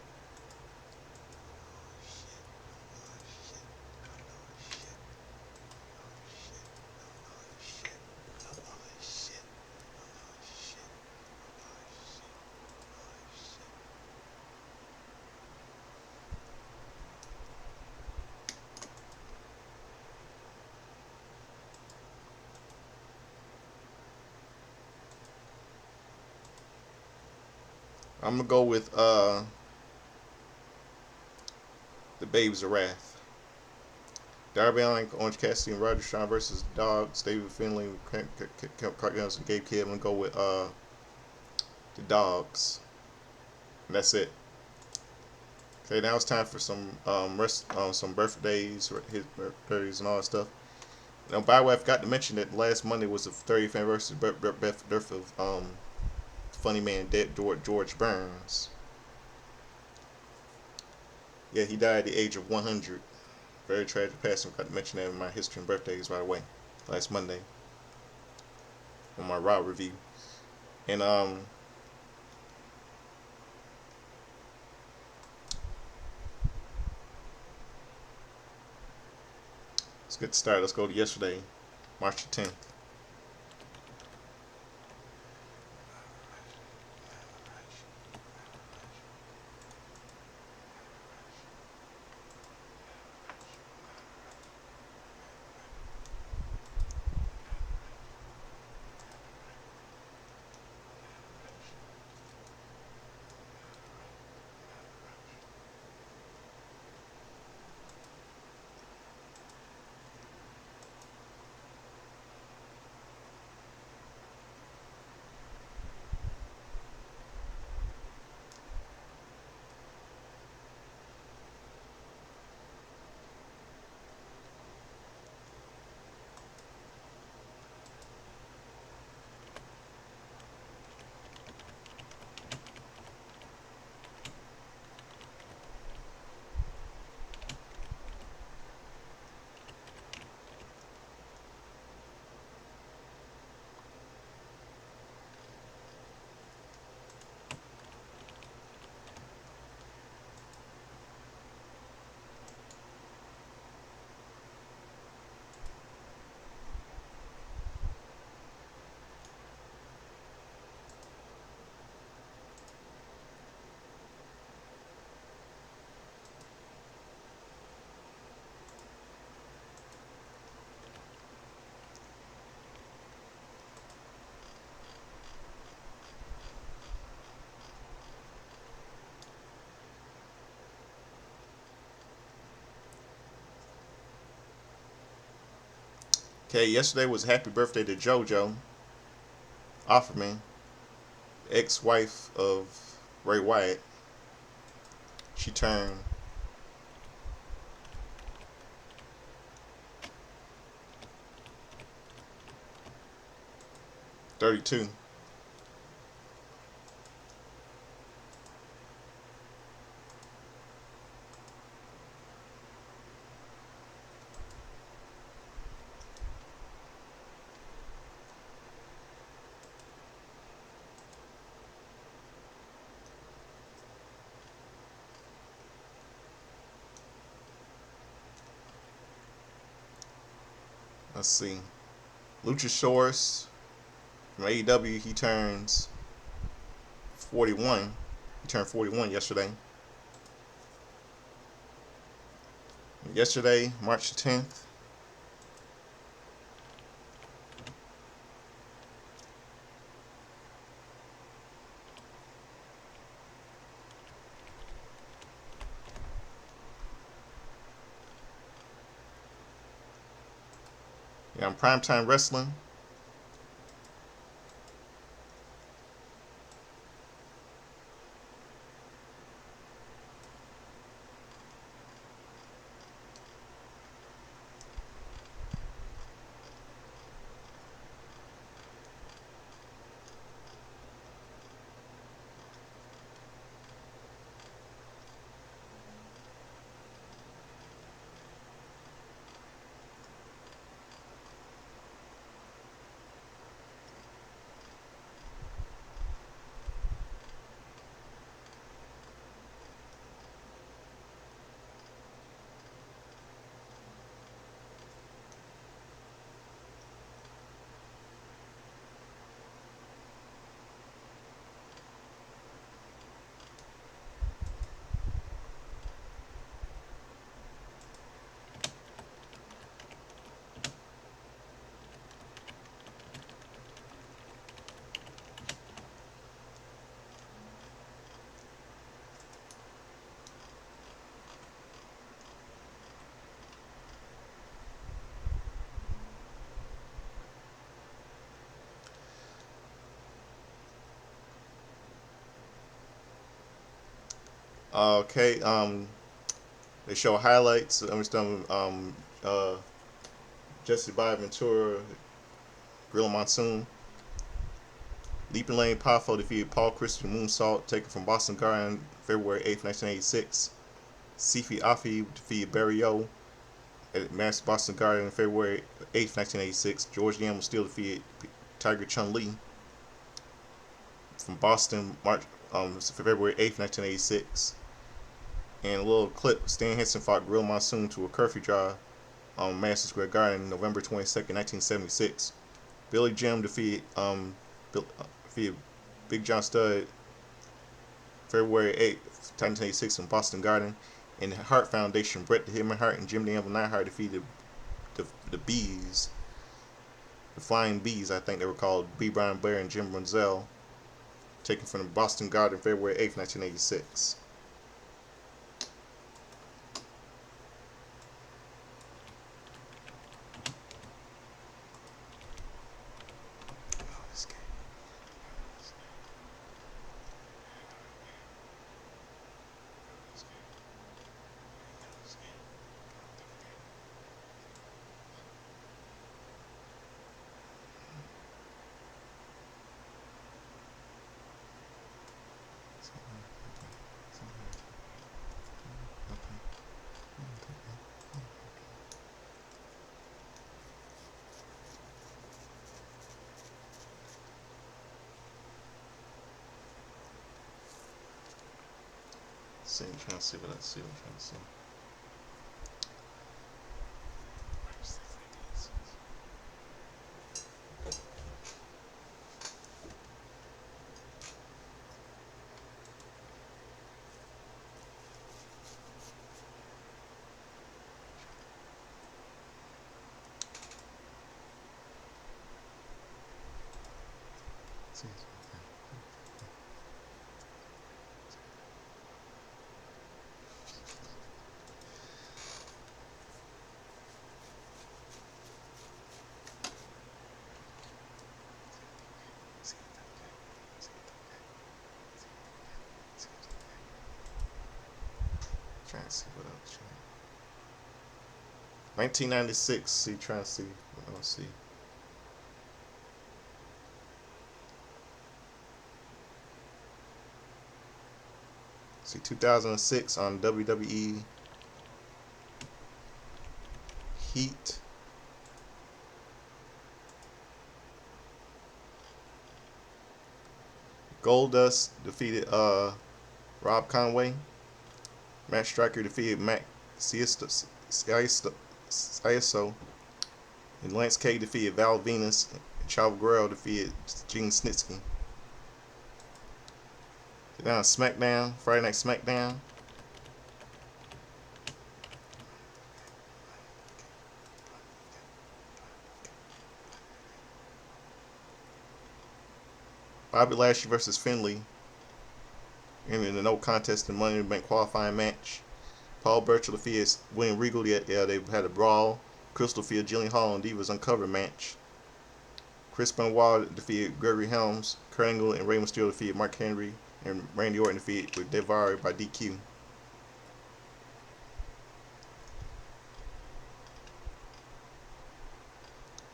I'm gonna go with the Babes of Wrath. Darby Allin, Orange Cassidy, and Roger Strong versus Dogs, David Finlay, Clark Jones, and Gabe Kidd. I'm gonna go with the Dogs. And that's it. Okay, now it's time for some birthdays, his birthdays, and all that stuff. Now, by the way, I forgot to mention that last Monday was the 30th anniversary birth of funny man dead George Burns. Yeah, he died at the age of 100. Very tragic passing. Forgot to mention that in my history and birthdays right away. Last Monday on my Raw review. And let's get started. Let's go to yesterday, March the 10th. Okay, yesterday was happy birthday to JoJo Offerman, ex-wife of Ray Wyatt. She turned 32. Let's see. Luchasaurus from AEW, he turns 41. He turned 41 yesterday. Yesterday, March 10th. Yeah, on Primetime Wrestling. Okay, they show highlights. Jesse Ventura, Gorilla Monsoon. Leaping Lane Powerful defeated Paul Christian Moonsault, taken from Boston Garden February 8th, 1986. Sifi Afi defeated Barry O at Mass Boston Garden February 8th, 1986. George Gamble still defeated Tiger Chun Li from Boston February 8th, 1986. And a little clip, Stan Henson fought Gorilla Monsoon to a curfew draw on Madison Square Garden November 22nd, 1976. Billy Jim defeated Big John Studd February 8th, 1986 in Boston Garden. In the Hart Foundation, Bret the Hitman Hart and Jim the Anvil Neidhart defeated the Bees, the Flying Bees, I think they were called, B. Brian Blair and Jim Brunzell, taken from the Boston Garden February 8th, 1986. See, I'm trying to see what I see. I'm trying to see. Trying to see what else. 1996. See, trying to see. Let's see. See, 2006 on WWE Heat. Goldust defeated Rob Conway. Matt Striker defeated Matt Sieso. And Lance K defeated Val Venus. And Chavo Guerrero defeated Gene Snitsky. Then on SmackDown, Friday Night SmackDown. Bobby Lashley versus Finlay in a no contest in Money in the Bank qualifying match. Paul Burchill defeated William Regal. Yeah, they had a brawl. Crystal defeated Jillian Hall in Divas Uncovered match. Chris Benoit defeated Gregory Helms. Kurt Angle and Rey Mysterio defeated Mark Henry. And Randy Orton defeated with Daivari by DQ.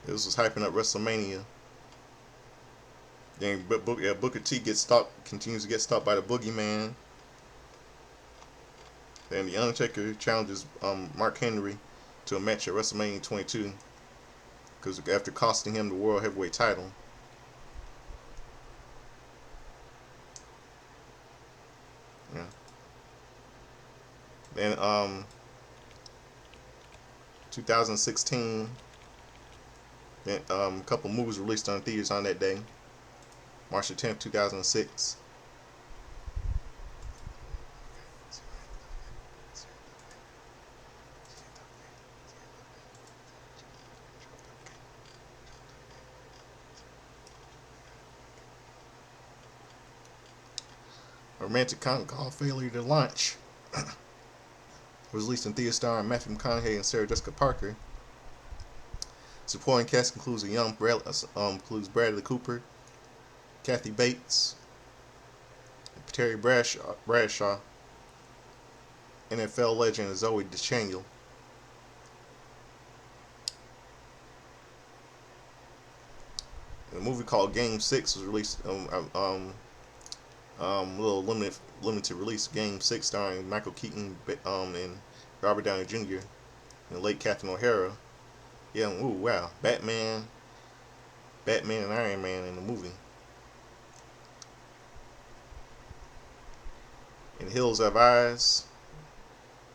This was hyping up WrestleMania. Then Booker T gets stopped, continues to get stopped by the Boogeyman. Then The Undertaker challenges Mark Henry to a match at WrestleMania 22 because after costing him the World Heavyweight title. Yeah. Then 2016, then a couple movies released on theaters on that day. March 10th, 2006. Romantic Comedy called Failure to Launch was released in theaters starring Matthew McConaughey and Sarah Jessica Parker. Supporting cast includes includes Bradley Cooper, Kathy Bates, Terry Bradshaw, NFL legend Zoe Deschanel. A movie called Game 6 was released, little limited release, Game 6, starring Michael Keaton and Robert Downey Jr. and late Catherine O'Hara. Yeah, ooh, wow. Batman and Iron Man in the movie. And Hills Have Eyes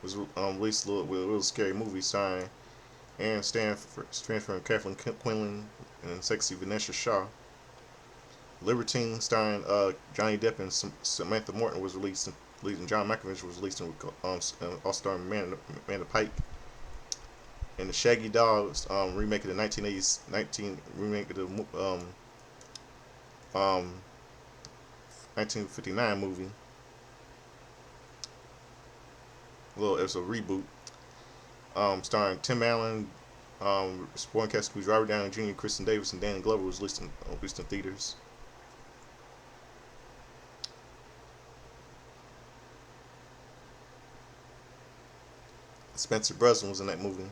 was released with a little scary movie starring Aaron Stanford and Kathleen Quinlan and sexy Vanessa Shaw. Libertine starring Johnny Depp and Samantha Morton was released, and John Malkovich was released with all-star Amanda Pike. And the Shaggy Dogs remake of the 1980s remake of the 1959 movie. Well, it's a reboot. Starring Tim Allen, supporting cast includes Robert Downey Jr., Kristen Davis, and Danny Glover was released in theaters. Spencer Breslin was in that movie.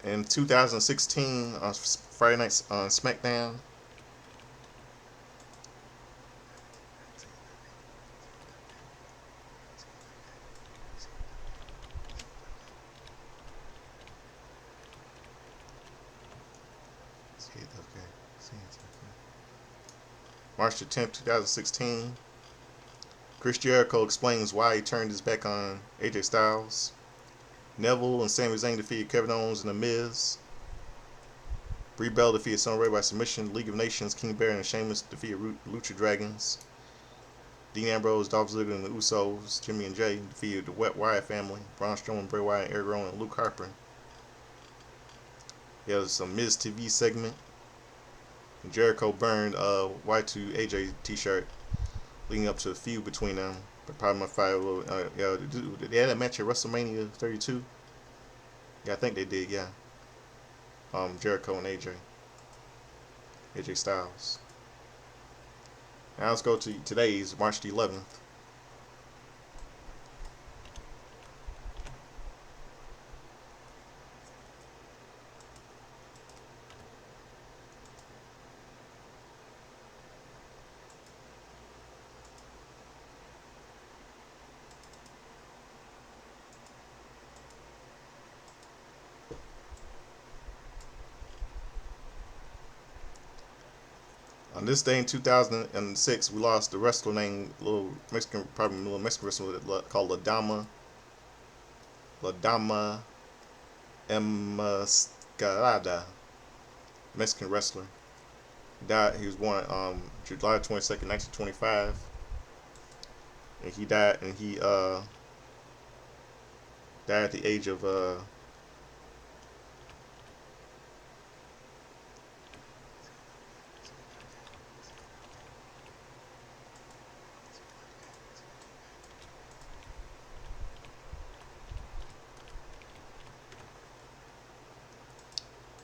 In 2016, on Friday night on SmackDown, March the 10th, 2016, Chris Jericho explains why he turned his back on AJ Styles. Neville and Sami Zayn defeated Kevin Owens and The Miz. Brie Bella defeated Summer Rae by submission. League of Nations, King Barry and Sheamus defeated Lucha Dragons. Dean Ambrose, Dolph Ziggler, and the Usos, Jimmy and Jay, defeated the Wyatt family. Braun Strowman, Bray Wyatt, Eric Rowan, and Luke Harper. There was some Miz TV segment. Jericho burned Y2 AJ t-shirt leading up to a feud between them. But probably my fight. They had a match at WrestleMania 32. Yeah, I think they did. Yeah. Jericho and AJ Styles. Now let's go to today's March the 11th. this day in 2006, we lost a wrestler named probably a little Mexican wrestler called La Dama Enmascarada, Mexican wrestler. Died. He was born July 22nd, 1925, and he died at the age of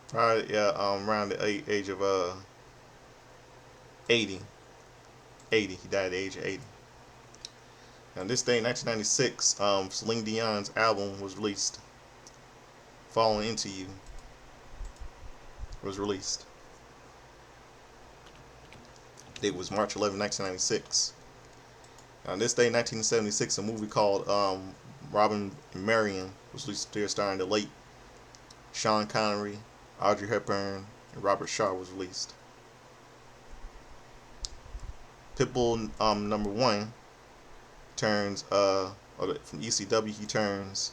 probably around the age of 80. 80. He died at the age of 80. Now this day in 1996, Celine Dion's album was released. Falling Into You was released. It was March 11, 1996. On this day in 1976, a movie called Robin and Marion was released there, starring the late Sean Connery, Audrey Hepburn, and Robert Shaw was released. Pitbull number one turns from ECW, he turns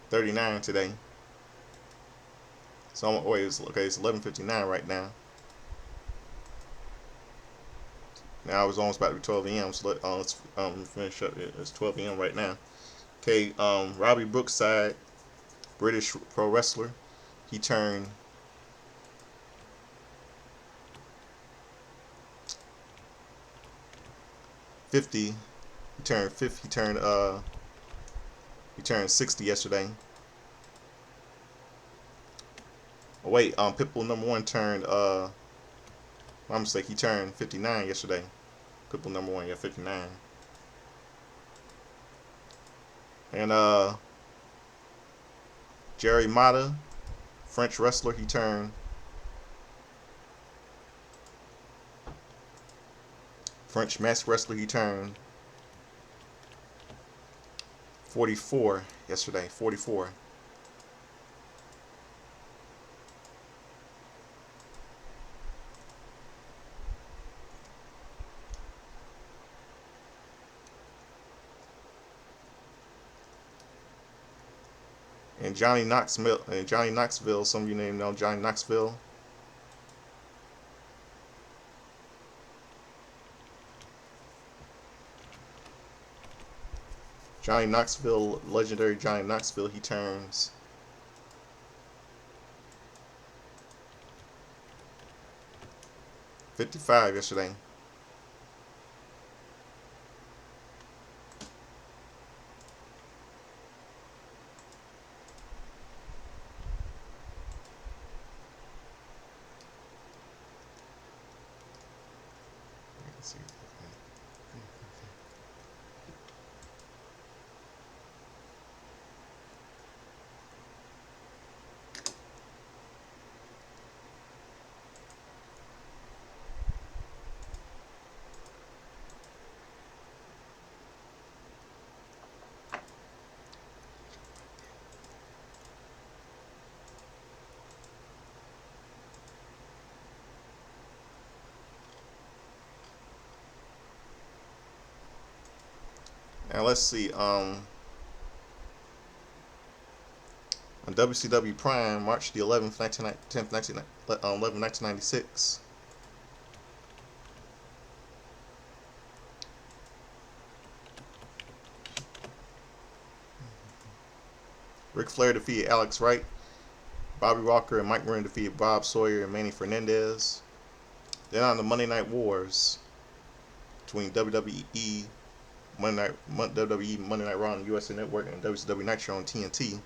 39 today. So it's 11:59 right now. Now it's almost about to be 12 a.m. So let's finish up. It's 12 a.m. right now. Okay, Robbie Brookside, British pro wrestler, he turned 50. He turned 50. He turned 60 yesterday. Oh wait, Pitbull number one turned my mistake. He turned 59 yesterday. Pitbull number one, yeah, 59. And Jerry Mata, French wrestler, he turned French mask wrestler, he turned 44 yesterday. 44. And Johnny Knoxville, some of you may know Johnny Knoxville. Johnny Knoxville, legendary Johnny Knoxville, he turns 55 yesterday. Let's see. Now let's see. On WCW Prime, March the 11th, 1996. Ric Flair defeated Alex Wright. Bobby Walker and Mike Marine defeated Bob Sawyer and Manny Fernandez. Then on the Monday Night Wars between WWE Monday Night Raw on USA Network and WCW Nitro on TNT.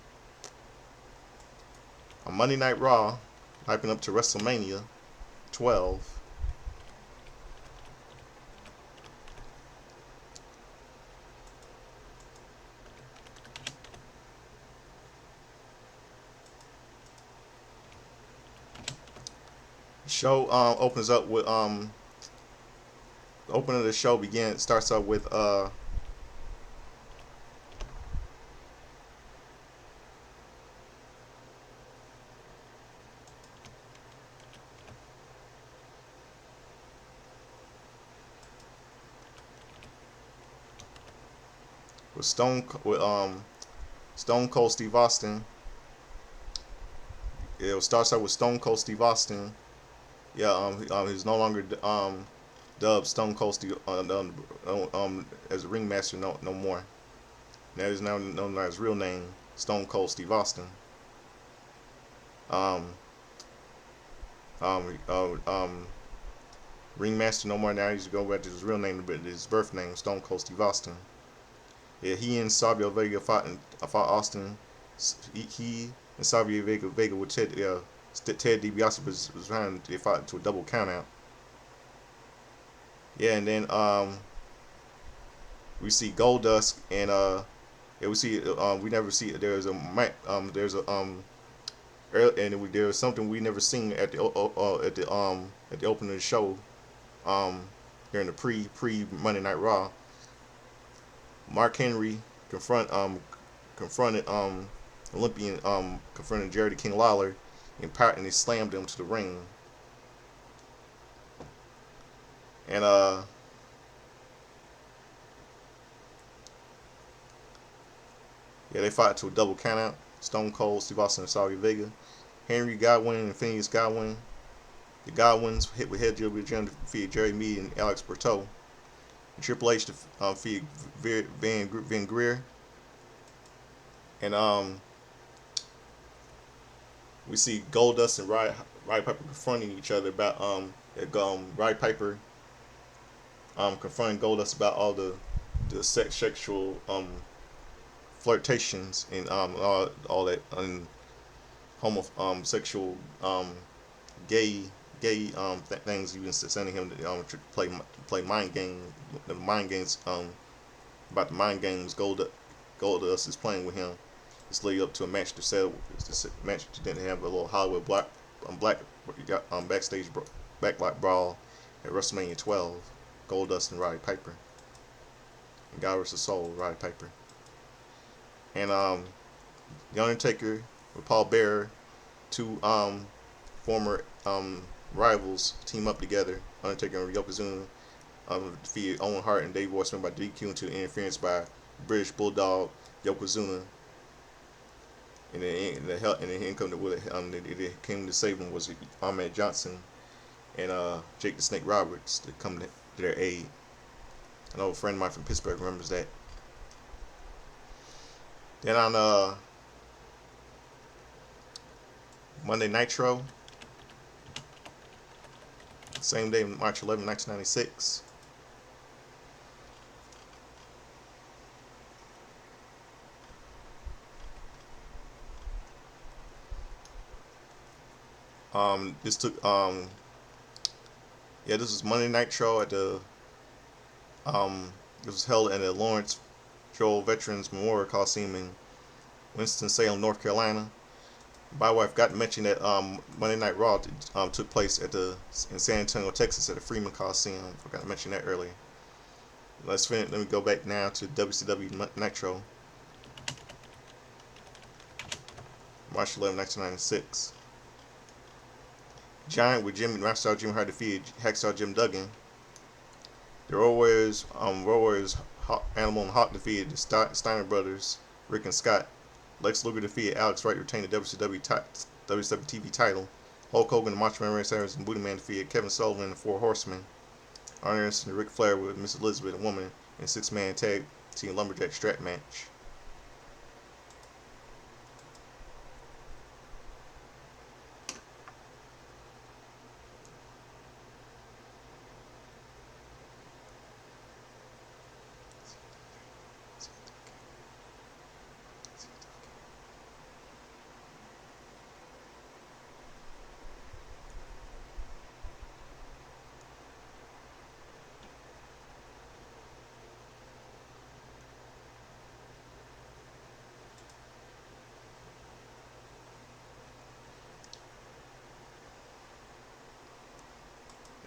On Monday Night Raw, hyping up to WrestleMania 12. Show opens up with the opening of the show starts up with with Stone Cold Steve Austin. It starts out with Stone Cold Steve Austin. Yeah, he's no longer dubbed Stone Cold Steve as a ringmaster no more. Now he's now known by his real name, Stone Cold Steve Austin. Um, um, uh, um, ringmaster no more. Now he's going back to his real name, but his birth name, Stone Cold Steve Austin. Yeah, he and Savio Vega fought Austin. He and Savio Vega with Ted DiBiase was trying. They fought to a double countout. Yeah, and then we see Goldust and yeah, we see we never see there was something we never seen at the opening of the show um during the pre Monday Night Raw. Mark Henry confronted Olympian confronted Jerry the King Lawler and he slammed him to the ring. And yeah, they fought to a double countout. Stone Cold, Steve Austin, and Savio Vega. Henry Godwin and Phineas Godwin. The Godwins hit with head jab to defeat Jerry Meade and Alex Berto. And Triple H defeated Van Greer. And we see Goldust and Roddy Piper confronting each other about Roddy Piper confronting Goldust about all the sexual flirtations and all that homosexual gay things you've been sending him to play mind games about the mind games Goldust is playing with him. It's leading up to a match to sell. This match didn't have a little Hollywood black backstage backlot brawl at WrestleMania 12. Goldust and Roddy Piper. And God vs. Soul, Roddy Piper. And The Undertaker with Paul Bearer, two former rivals, team up together. Undertaker and Yokozuna defeated Owen Hart and Dave Boyce by DQ into the interference by British Bulldog Yokozuna. And then income that came to save him was Ahmed Johnson and Jake the Snake Roberts to come to their aid. I know a friend of mine from Pittsburgh remembers that. Then on Monday Nitro, same day, March 11, 1996. This took this was Monday Nitro at the it was held at the Lawrence Joel Veterans Memorial Coliseum in Winston-Salem, North Carolina. My wife got to mention that Monday Night Raw took place in San Antonio, Texas, at the Freeman Coliseum. Forgot to mention that earlier. Let me go back now to WCW Nitro, March 11, 1996. Giant with Rockstar Jimmy Hart defeated Hacksaw Jim Duggan. The Road Warriors, Animal and Hawk defeated the Steiner Brothers, Rick and Scott. Lex Luger defeated Alex Wright to retain the WCW TV title. Hulk Hogan, the Macho Man Randy Savage, and Booty Man defeated Kevin Sullivan and the Four Horsemen. Arn Anderson and Ric Flair with Miss Elizabeth, a woman, in a six-man tag team lumberjack strap match.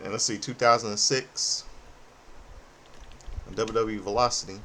And let's see, 2006, WWE Velocity.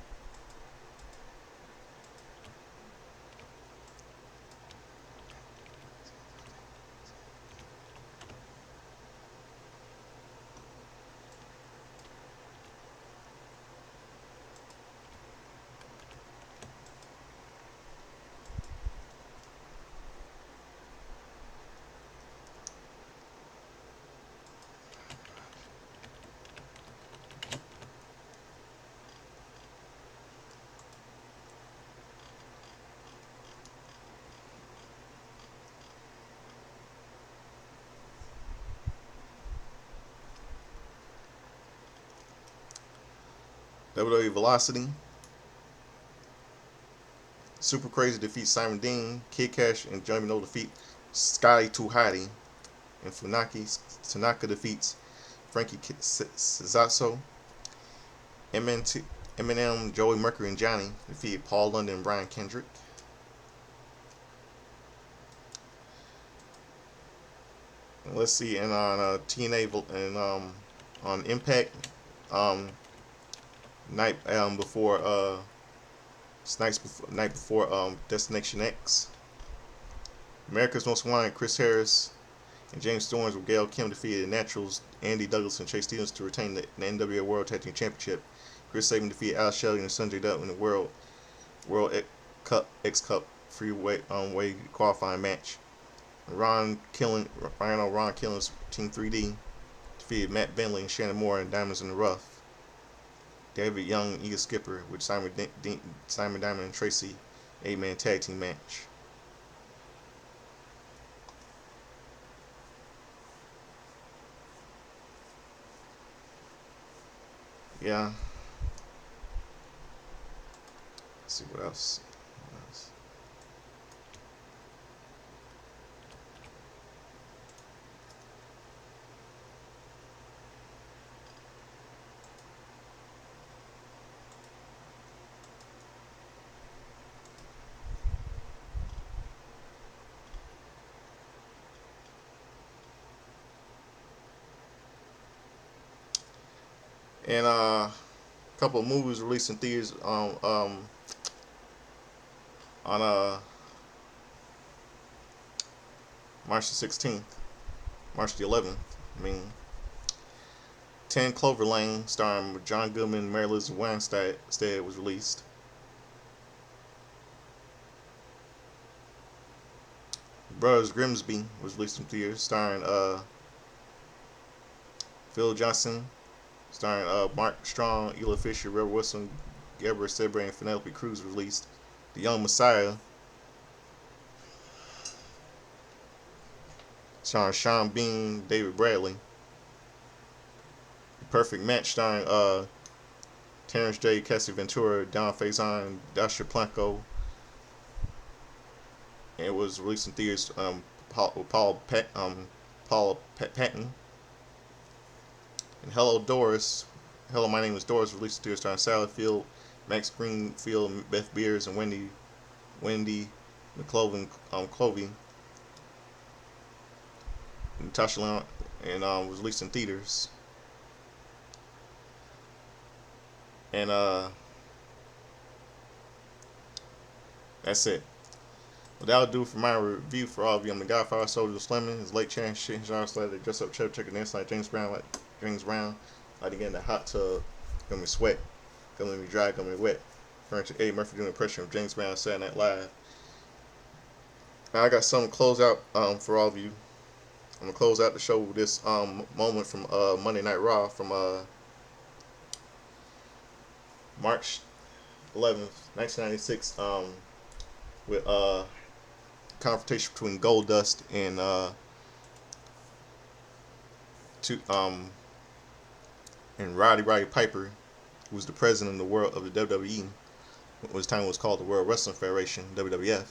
WWE Velocity. Super Crazy defeats Simon Dean. Kid Cash and Johnny No defeat Scotty Tuhati. And Tanaka defeats Frankie Cazazzo. Eminem, Joey Mercury, and Johnny defeated Paul London and Brian Kendrick. And let's see, and on TNA and on Impact, night before Destination X. America's Most Wanted, Chris Harris and James Storms with Gail Kim defeated the Naturals, Andy Douglas and Chase Stevens to retain the NWA World Tag Team Championship. Chris Sabin defeated Al Shelley and Sanjay Dutt in the World X Cup freeway way qualifying match. Ron Killing's Team 3D defeated Matt Bentley and Shannon Moore in Diamonds in the Rough. David Young, Iga Skipper with Simon Diamond and Tracy 8-man tag team match. Yeah. Let's see what else. And a couple of movies released in theaters on March the 16th, March the 11th. 10 Clover Lane, starring John Goodman and Mary Elizabeth Winstead, was released. Brothers Grimsby was released in theaters, starring Phil Johnson, starring Mark Strong, Ela Fisher, Rebel Wilson, Gabriel Sebre, and Penelope Cruz, was released. The Young Messiah, starring Sean Bean, David Bradley. The Perfect Match, starring Terrence J. Cassie Ventura, Don Faison, and Dasha Planko. And it was released in theaters with Paul Patton. And Hello, My Name is Doris, released in theaters starring Sally Field, Max Greenfield, Beth Beers, and Wendy McClovey, Clovey. Natasha Leon, and was released in theaters. And that's it. Well, that'll do for my review for all of you. I'm the Godfather, Soldier Slimming, his late chance, Shane John Slater, dress up, check chicken inside, James Brown, like to get in the hot tub, gonna be sweat, gonna be dry, gonna be wet. Furniture Eddie Murphy doing an impression of James Brown Saturday Night Live. Now I got something to close out for all of you. I'm gonna close out the show with this moment from Monday Night Raw from March 11th, 1996, with confrontation between Goldust and Roddy Piper, who was the president of the WWE, which time was called the World Wrestling Federation, WWF,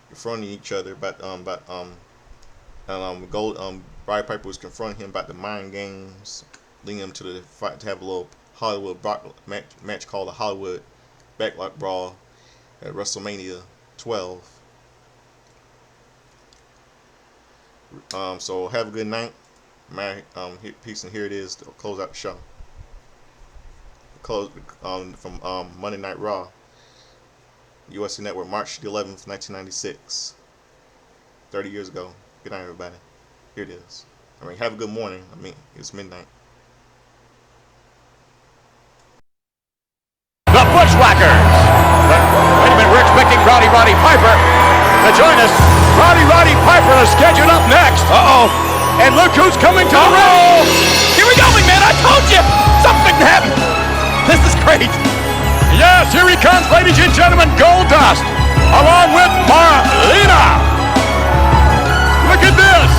confronting each other about Roddy Piper was confronting him about the mind games, leading him to the fight to have a little Hollywood match called the Hollywood Backlot Brawl at WrestleMania 12. So have a good night. Peace, and here it is to close out the show. Close from Monday Night Raw, USA Network, March the 11th, 1996. 30 years ago. Good night, everybody. Here it is. Have a good morning. It's midnight. The Bushwhackers. Wait a minute, we're expecting Roddy Piper to join us. Roddy Piper is scheduled up next. Uh-oh. And look who's coming to the ring. Here we go, man. I told you. Something happened. This is great. Yes, here he comes, ladies and gentlemen. Goldust, along with Marlena. Look at this.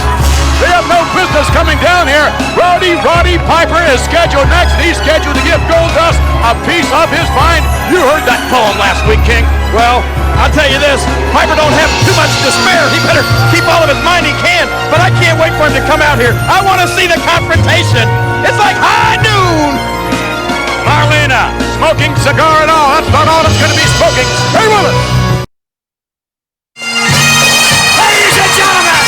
They have no business coming down here. Roddy Piper is scheduled next. He's scheduled to give Goldust a piece of his mind. You heard that poem last week, King. Well, I'll tell you this. Piper don't have too much to spare. He better keep all of his mind he can. But I can't wait for him to come out here. I want to see the confrontation. It's like high noon. Marlena, smoking cigar and all. That's not all it's going to be smoking. Stay with us. Ladies and gentlemen,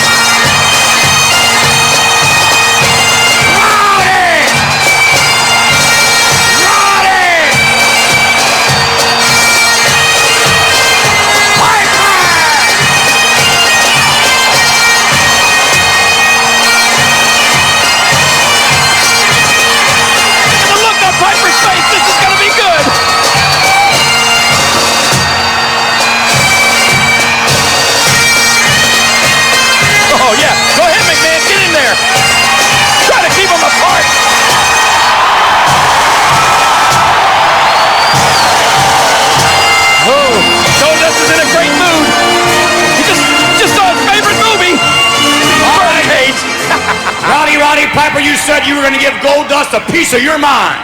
Piper, you said you were going to give Goldust a piece of your mind.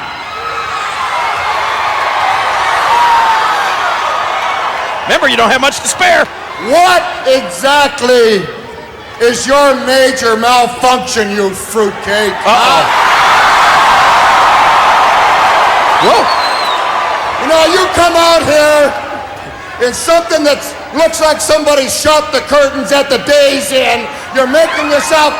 Remember, you don't have much to spare. What exactly is your major malfunction, you fruitcake? Whoa. You know, you come out here in something that looks like somebody shot the curtains at the Days Inn. You're making yourself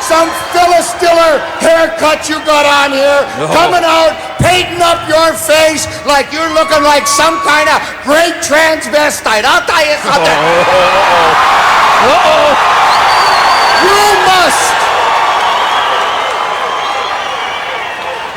some Phyllis Diller haircut you got on here, coming out, painting up your face like you're looking like some kind of great transvestite. I'll tell you something.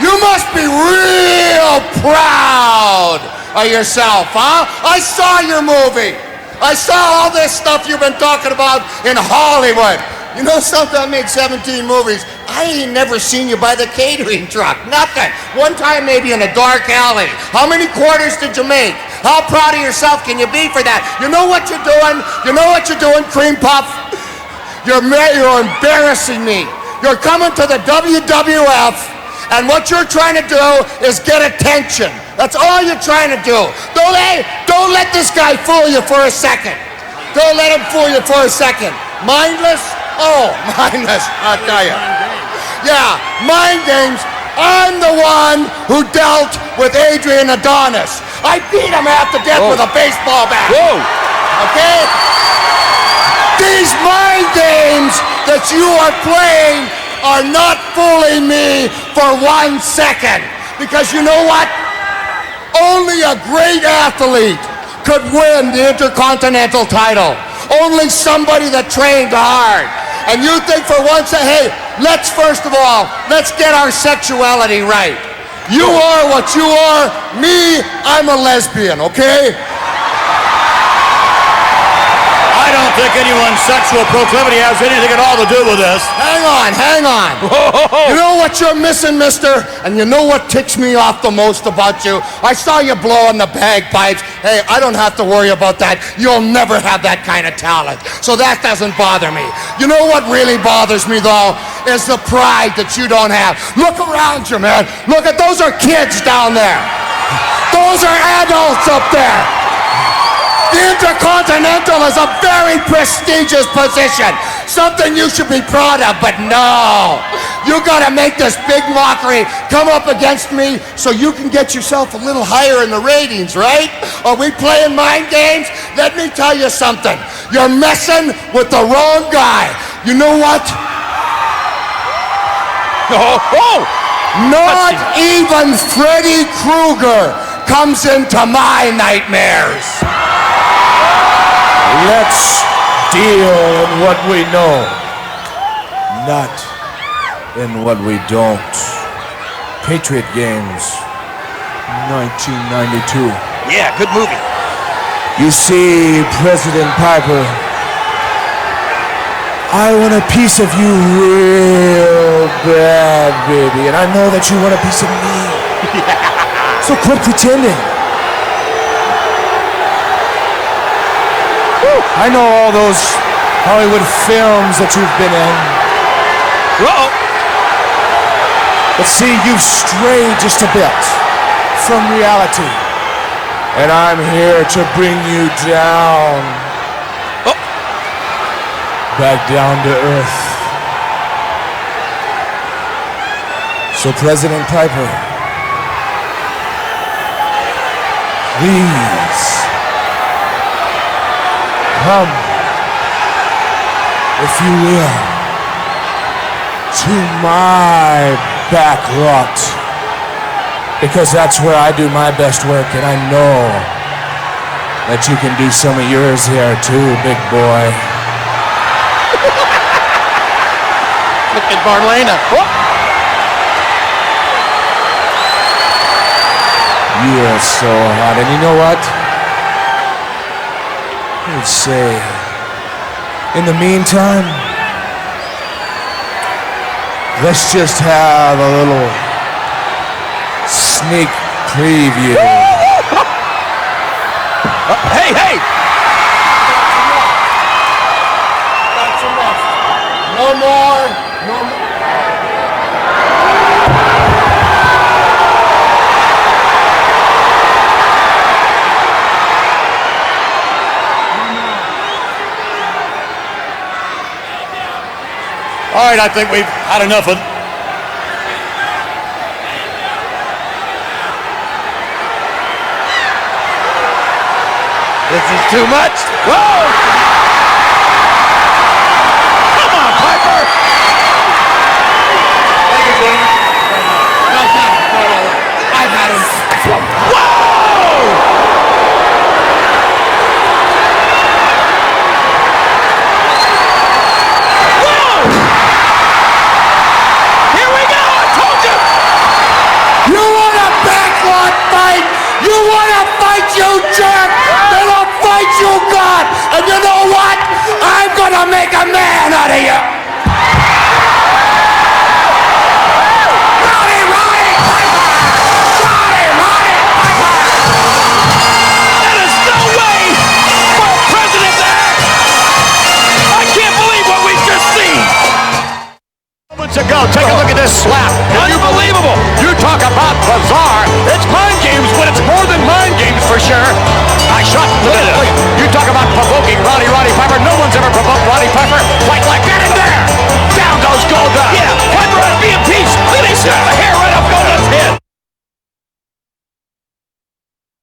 You must be real proud of yourself, huh? I saw your movie. I saw all this stuff you've been talking about in Hollywood. You know something? I made 17 movies. I ain't never seen you by the catering truck. Nothing. One time maybe in a dark alley. How many quarters did you make? How proud of yourself can you be for that? You know what you're doing? You know what you're doing, Cream Puff? You're embarrassing me. You're coming to the WWF, and what you're trying to do is get attention. That's all you're trying to do. Don't let this guy fool you for a second. Don't let him fool you for a second. Mindless? Oh, mindless, I'll tell you. Yeah, mind games. I'm the one who dealt with Adrian Adonis. I beat him half to death with a baseball bat. Whoa. Okay? These mind games that you are playing are not fooling me for 1 second. Because you know what? Only a great athlete could win the Intercontinental title. Only somebody that trained hard. And you think for once, hey, let's get our sexuality right. You are what you are. Me, I'm a lesbian, okay? I don't think anyone's sexual proclivity has anything at all to do with this. Hang on. You know what you're missing, mister? And you know what ticks me off the most about you? I saw you blowing the bagpipes. Hey, I don't have to worry about that. You'll never have that kind of talent. So that doesn't bother me. You know what really bothers me, though, is the pride that you don't have. Look around you, man. Look at those are kids down there. Those are adults up there. The Intercontinental is a very prestigious position. Something you should be proud of, but no. You gotta make this big mockery come up against me so you can get yourself a little higher in the ratings, right? Are we playing mind games? Let me tell you something. You're messing with the wrong guy. You know what? Not even Freddy Krueger comes into my nightmares. Let's deal in what we know, not in what we don't. Patriot Games, 1992. Yeah, good movie. You see, President Piper, I want a piece of you real bad, baby, and I know that you want a piece of me. So quit pretending. I know all those Hollywood films that you've been in. Uh-oh. But see, you've strayed just a bit from reality. And I'm here to bring you down. Oh. Back down to earth. So President Piper, please come, if you will, to my back lot, because that's where I do my best work, and I know that you can do some of yours here too, big boy. Look at Marlena. Oh. You are so hot, and you know what? I would say, in the meantime, let's just have a little sneak preview. Hey, hey! That's enough. No more. No more. All right, I think we've had enough of... This is too much. Whoa! Come on, Piper! I've had him. Whoa! Here we go! I told you! You want a backlot fight? You want to fight, you jerk? Then I'll fight you, God! And you know what? I'm gonna make a man out of you! Roddy Piper! Roddy Piper! That is no way for a president to act! I can't believe what we've just seen! Moments ago, take a look at this slap. Unbelievable! You talk about bizarre. It's mind games, but it's more than mind games for sure.